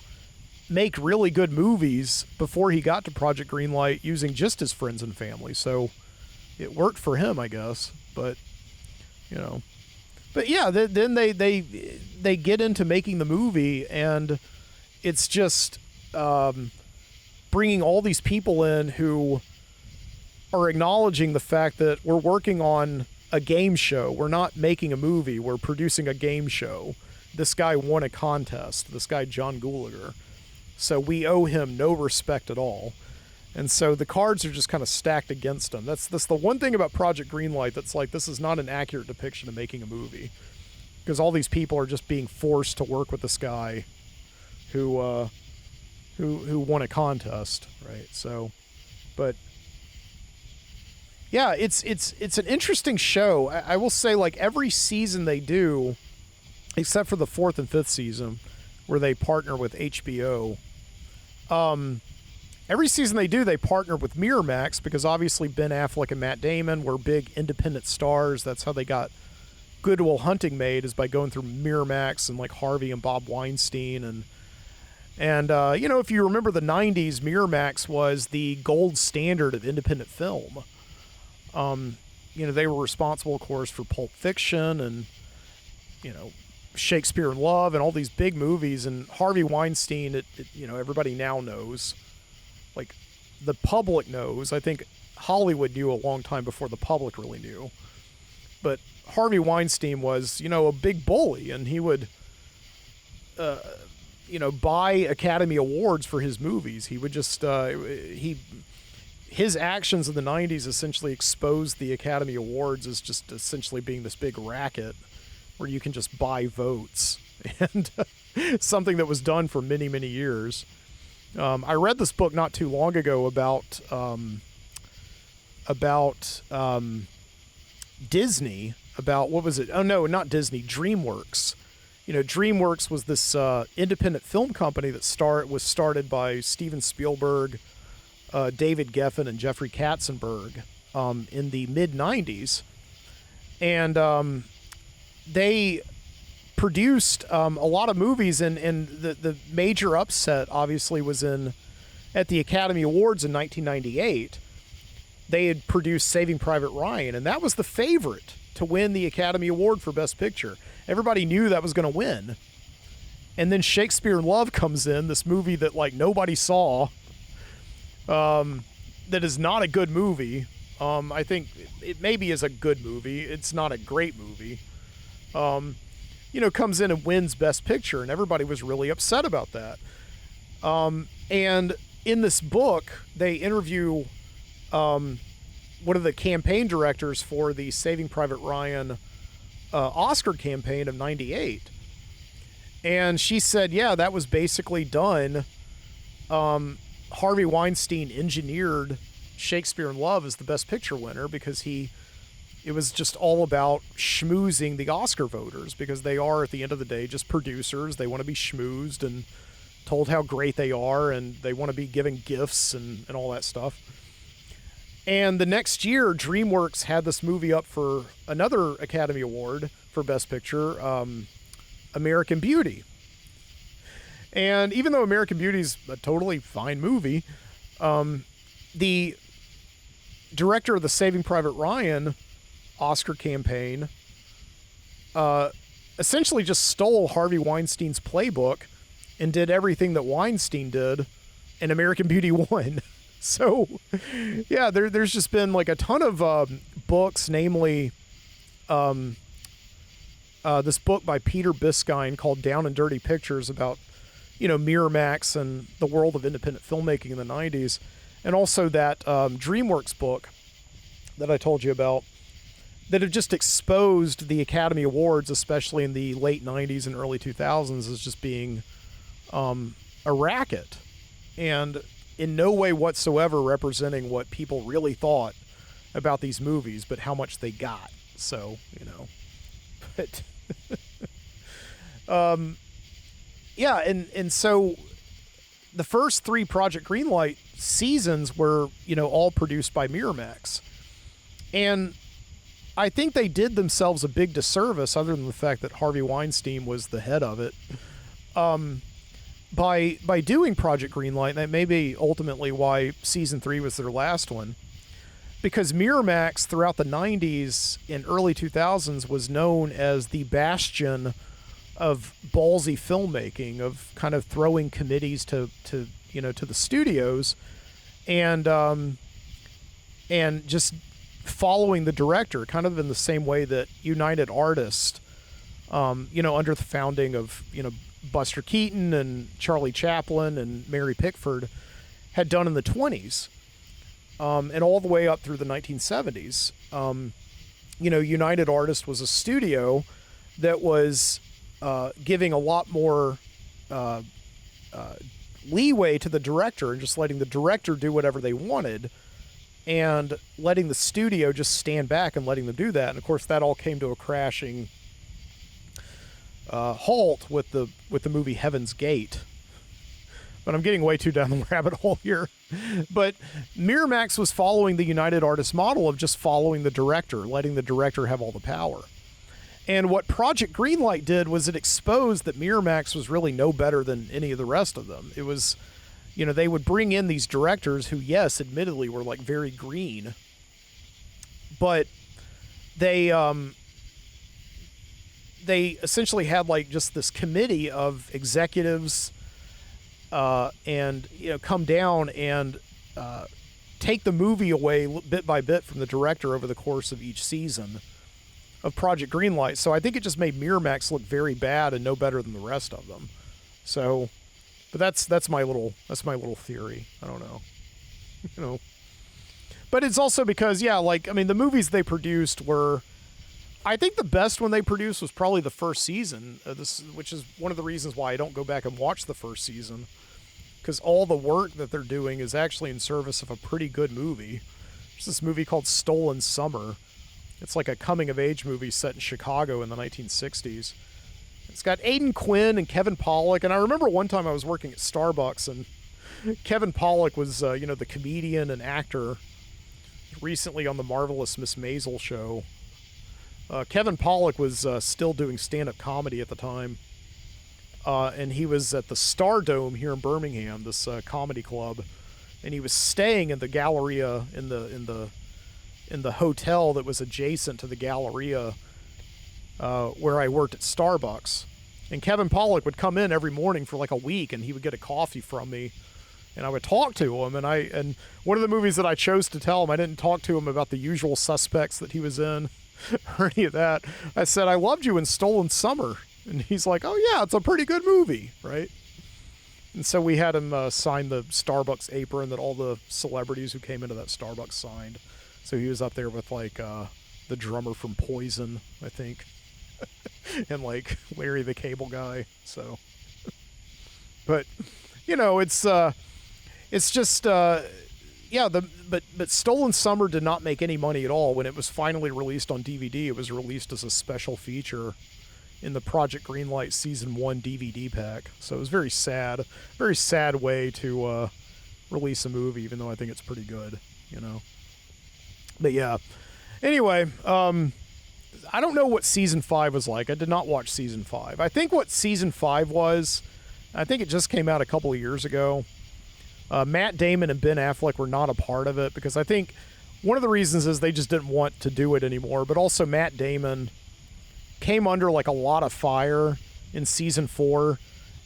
make really good movies before he got to Project Greenlight using just his friends and family. So it worked for him, I guess. But, But yeah, then they get into making the movie, and it's just bringing all these people in who are acknowledging the fact that we're working on a game show. We're not making a movie. We're producing a game show. This guy won a contest, this guy John Gulager. So we owe him no respect at all. And so the cards are just kind of stacked against him. That's the one thing about Project Greenlight that's like, this is not an accurate depiction of making a movie. Because all these people are just being forced to work with this guy who won a contest, right? So, but yeah, it's an interesting show. I will say, like, every season they do, except for the 4th and 5th season, where they partner with HBO. Every season they do, they partner with Miramax, because obviously Ben Affleck and Matt Damon were big independent stars. That's how they got Good Will Hunting made, is by going through Miramax and like Harvey and Bob Weinstein. And if you remember the 90s, Miramax was the gold standard of independent film. They were responsible, of course, for Pulp Fiction and, Shakespeare in Love and all these big movies. And Harvey Weinstein, everybody now knows. Like, the public knows. I think Hollywood knew a long time before the public really knew. But Harvey Weinstein was, a big bully, and he would, buy Academy Awards for his movies. He would just, his actions in the 90s essentially exposed the Academy Awards as just essentially being this big racket where you can just buy votes, and something that was done for many, many years. I read this book not too long ago about Disney, about, what was it? Oh no, not Disney, DreamWorks. DreamWorks was this independent film company that was started by Steven Spielberg, David Geffen, and Jeffrey Katzenberg in the mid-90s. And they produced a lot of movies, and the major upset obviously was at the Academy Awards in 1998. They had produced Saving Private Ryan, and that was the favorite to win the Academy Award for Best Picture. Everybody knew that was going to win. And then Shakespeare in Love comes in, this movie that nobody saw, that is not a good movie. I think it maybe is a good movie. It's not a great movie. Comes in and wins Best Picture, and everybody was really upset about that. And in this book, they interview one of the campaign directors for the Saving Private Ryan Oscar campaign of '98. And she said, yeah, that was basically done. Harvey Weinstein engineered Shakespeare in Love as the Best Picture winner because it was just all about schmoozing the Oscar voters, because they are, at the end of the day, just producers. They want to be schmoozed and told how great they are, and they want to be given gifts and all that stuff. And the next year, DreamWorks had this movie up for another Academy Award for Best Picture, American Beauty. And even though American Beauty is a totally fine movie, the director of the Saving Private Ryan Oscar campaign essentially just stole Harvey Weinstein's playbook and did everything that Weinstein did, and American Beauty won. So, yeah, there's just been a ton of books, namely this book by Peter Biskine called Down and Dirty Pictures about, Miramax and the world of independent filmmaking in the 90s. And also that DreamWorks book that I told you about that have just exposed the Academy Awards, especially in the late 90s and early 2000s, as just being a racket. And in no way whatsoever representing what people really thought about these movies, but how much they got. So, but yeah, and so the first 3 Project Greenlight seasons were, all produced by Miramax. And I think they did themselves a big disservice, other than the fact that Harvey Weinstein was the head of it, by doing Project Greenlight. And that may be ultimately why season 3 was their last one, because Miramax throughout the 90s and early 2000s was known as the bastion of ballsy filmmaking, of kind of throwing committees to the studios, and just following the director, kind of in the same way that United Artists, under the founding of, Buster Keaton and Charlie Chaplin and Mary Pickford, had done in the 20s, and all the way up through the 1970s. United Artists was a studio that was giving a lot more leeway to the director and just letting the director do whatever they wanted, and letting the studio just stand back and letting them do that. And of course, that all came to a crashing halt with the movie Heaven's Gate. But I'm getting way too down the rabbit hole here. But Miramax was following the United Artists model of just following the director, letting the director have all the power. And what Project Greenlight did was it exposed that Miramax was really no better than any of the rest of them. It was, they would bring in these directors who, yes, admittedly were very green, but they essentially had just this committee of executives and come down and take the movie away bit by bit from the director over the course of each season of Project Greenlight. So I think it just made Miramax look very bad and no better than the rest of them. So, but that's my little theory. I don't know, you know. But it's also because, yeah, like, I mean, the movies they produced were, I think the best one they produced was probably the first season, which is one of the reasons why I don't go back and watch the first season, because all the work that they're doing is actually in service of a pretty good movie. There's this movie called Stolen Summer. It's like a coming-of-age movie set in Chicago in the 1960s. It's got Aidan Quinn and Kevin Pollak, and I remember one time I was working at Starbucks, and Kevin Pollak was, the comedian and actor recently on the Marvelous Miss Maisel show. Kevin Pollak was still doing stand-up comedy at the time, and he was at the Star Dome here in Birmingham, this comedy club, and he was staying in the Galleria in the hotel that was adjacent to the Galleria where I worked at Starbucks. And Kevin Pollak would come in every morning for like a week, and he would get a coffee from me, and I would talk to him. And one of the movies that I chose to tell him, I didn't talk to him about The Usual Suspects that he was in or any of that. I said, I loved you in Stolen Summer. And he's like, oh yeah, it's a pretty good movie, right? And so we had him sign the Starbucks apron that all the celebrities who came into that Starbucks signed. So he was up there with like the drummer from Poison, I think, and like Larry the Cable Guy. So, but you know, it's just but Stolen Summer did not make any money at all. When it was finally released on DVD, it was released as a special feature in the Project Greenlight Season 1 DVD pack. So it was very sad way to release a movie, even though I think it's pretty good, you know. But yeah, anyway, I don't know what Season 5 was like. I did not watch Season 5. I think what Season 5 was, I think it just came out a couple of years ago. Matt Damon and Ben Affleck were not a part of it because I think one of the reasons is they just didn't want to do it anymore. But also Matt Damon came under like a lot of fire in Season 4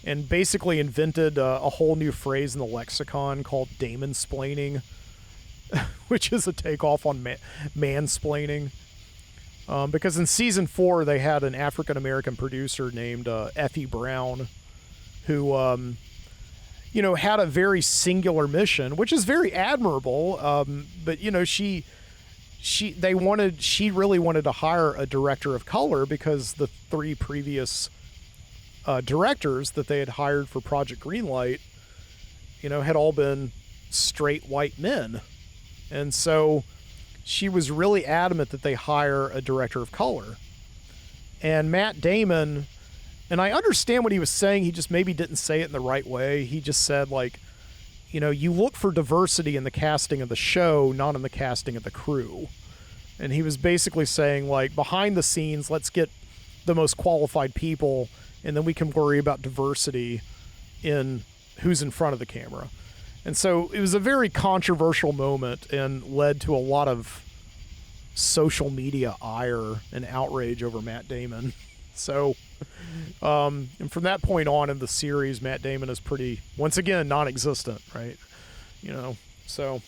and basically invented a whole new phrase in the lexicon called Damon-splaining, which is a takeoff on mansplaining. Because in Season 4 they had an African-American producer named Effie Brown who had a very singular mission, which is very admirable. But she really wanted to hire a director of color because the three previous directors that they had hired for Project Greenlight, had all been straight white men. And so she was really adamant that they hire a director of color. And Matt Damon, and I understand what he was saying, he just maybe didn't say it in the right way. He just said, like, you look for diversity in the casting of the show, not in the casting of the crew. And he was basically saying, like, behind the scenes, let's get the most qualified people, and then we can worry about diversity in who's in front of the camera. And so it was a very controversial moment and led to a lot of social media ire and outrage over Matt Damon. So, and from that point on in the series, Matt Damon is pretty, once again, non-existent, right? So,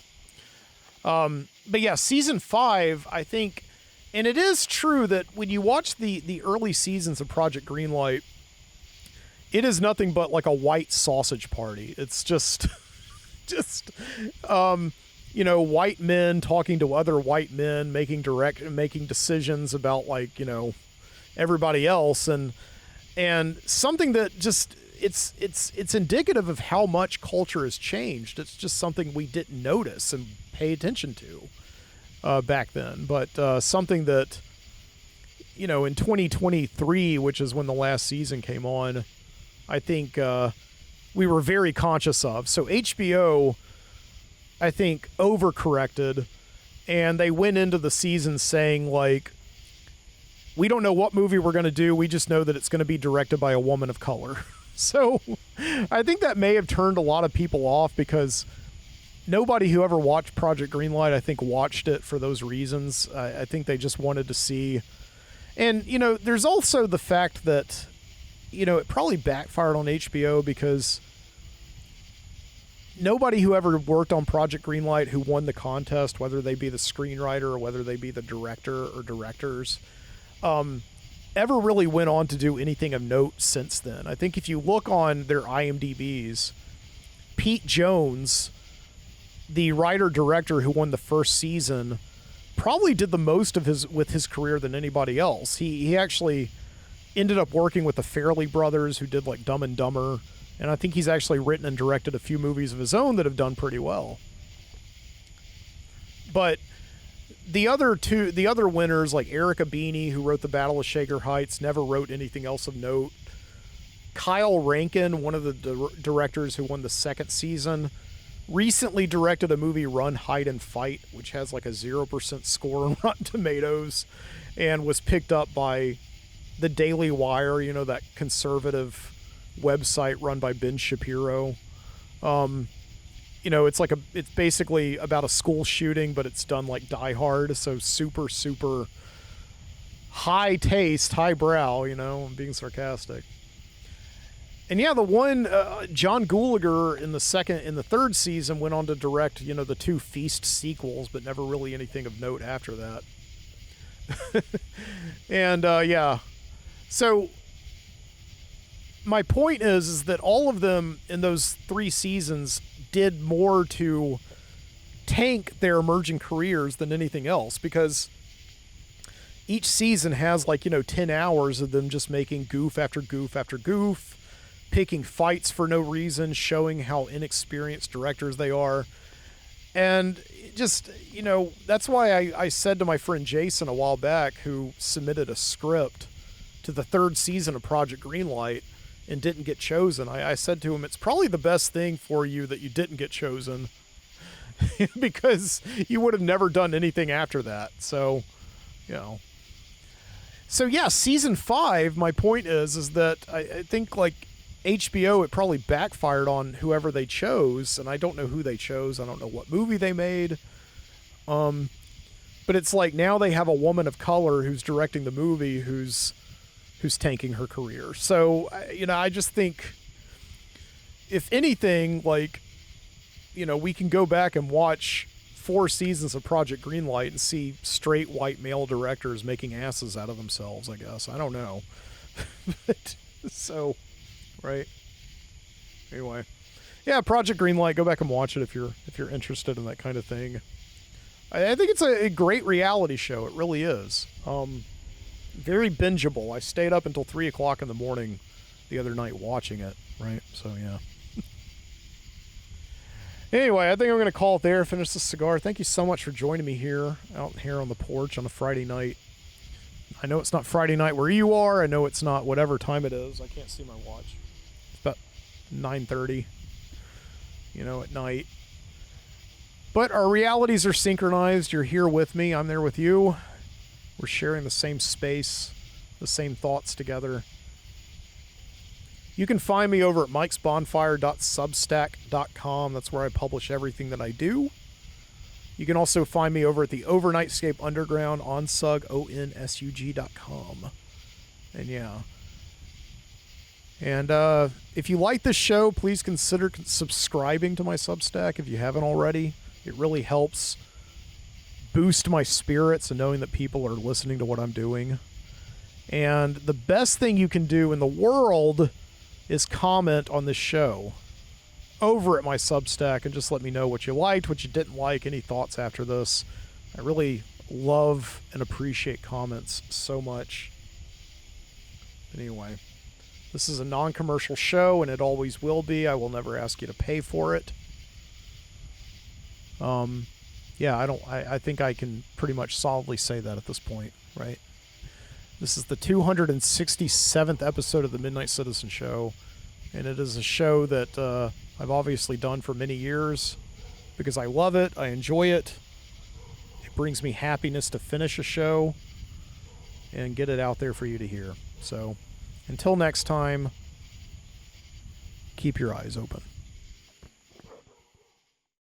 but yeah, Season 5, I think, and it is true that when you watch the early seasons of Project Greenlight, it is nothing but like a white sausage party. It's just white men talking to other white men, making decisions about, like, everybody else, and something that just it's indicative of how much culture has changed. It's just something we didn't notice and pay attention to back then, but something that in 2023, which is when the last season came on, I think we were very conscious of. So HBO, I think, overcorrected, and they went into the season saying, like, we don't know what movie we're going to do. We just know that it's going to be directed by a woman of color. So I think that may have turned a lot of people off because nobody who ever watched Project Greenlight, I think, watched it for those reasons. I think they just wanted to see. And, there's also the fact that, it probably backfired on HBO because, nobody who ever worked on Project Greenlight who won the contest, whether they be the screenwriter or whether they be the director or directors, ever really went on to do anything of note since then. I think if you look on their IMDb's, Pete Jones, the writer-director who won the first season, probably did the most of his career than anybody else. He actually ended up working with the Farrelly brothers, who did like Dumb and Dumber, and I think he's actually written and directed a few movies of his own that have done pretty well. But the other winners, like Erica Beanie, who wrote The Battle of Shaker Heights, never wrote anything else of note. Kyle Rankin, one of the directors who won the second season, recently directed a movie, Run, Hide, and Fight, which has like a 0% score on Rotten Tomatoes, and was picked up by the Daily Wire, you know, that conservative website run by Ben Shapiro. You know, it's basically about a school shooting, but it's done like Die Hard, so super, super high taste, high brow, you know, I'm being sarcastic. And yeah, the one, John Gulager in the third season went on to direct, you know, the 2 Feast sequels, but never really anything of note after that. And yeah, so my point is that all of them in those 3 seasons did more to tank their emerging careers than anything else, because each season has, like, you know, 10 hours of them just making goof after goof after goof, picking fights for no reason, showing how inexperienced directors they are. And just, you know, that's why I said to my friend Jason a while back, who submitted a script to the 3rd season of Project Greenlight and didn't get chosen, I said to him, it's probably the best thing for you that you didn't get chosen, because you would have never done anything after that. So, you know. So yeah, season 5, my point is that I think, like, HBO, it probably backfired on whoever they chose, and I don't know who they chose. I don't know what movie they made. But it's like now they have a woman of color who's directing the movie who's tanking her career. So, you know, I just think, if anything, like, you know, we can go back and watch 4 seasons of Project Greenlight and see straight white male directors making asses out of themselves, I guess. I don't know. But, so... right. Anyway, yeah, Project Greenlight. Go back and watch it if you're interested in that kind of thing. I think it's a great reality show. It really is. Very bingeable. I stayed up until 3 o'clock in the morning the other night watching it. Right. So yeah. Anyway, I think I'm going to call it there. Finish the cigar. Thank you so much for joining me out here on the porch on a Friday night. I know it's not Friday night where you are. I know it's not whatever time it is. I can't see my watch. 9:30, you know, at night. But our realities are synchronized. You're here with me. I'm there with you. We're sharing the same space, the same thoughts together. You can find me over at mikesbonfire.substack.com. That's where I publish everything that I do. You can also find me over at the Overnightscape Underground, onsug, onsug.com. And yeah. And if you like this show, please consider subscribing to my Substack if you haven't already. It really helps boost my spirits and knowing that people are listening to what I'm doing. And the best thing you can do in the world is comment on this show over at my Substack and just let me know what you liked, what you didn't like, any thoughts after this. I really love and appreciate comments so much. Anyway. This is a non-commercial show, and it always will be. I will never ask you to pay for it. Yeah, I think I can pretty much solidly say that at this point, right? This is the 267th episode of the Midnight Citizen Show, and it is a show that I've obviously done for many years because I love it. I enjoy it. It brings me happiness to finish a show and get it out there for you to hear. So... until next time, keep your eyes open.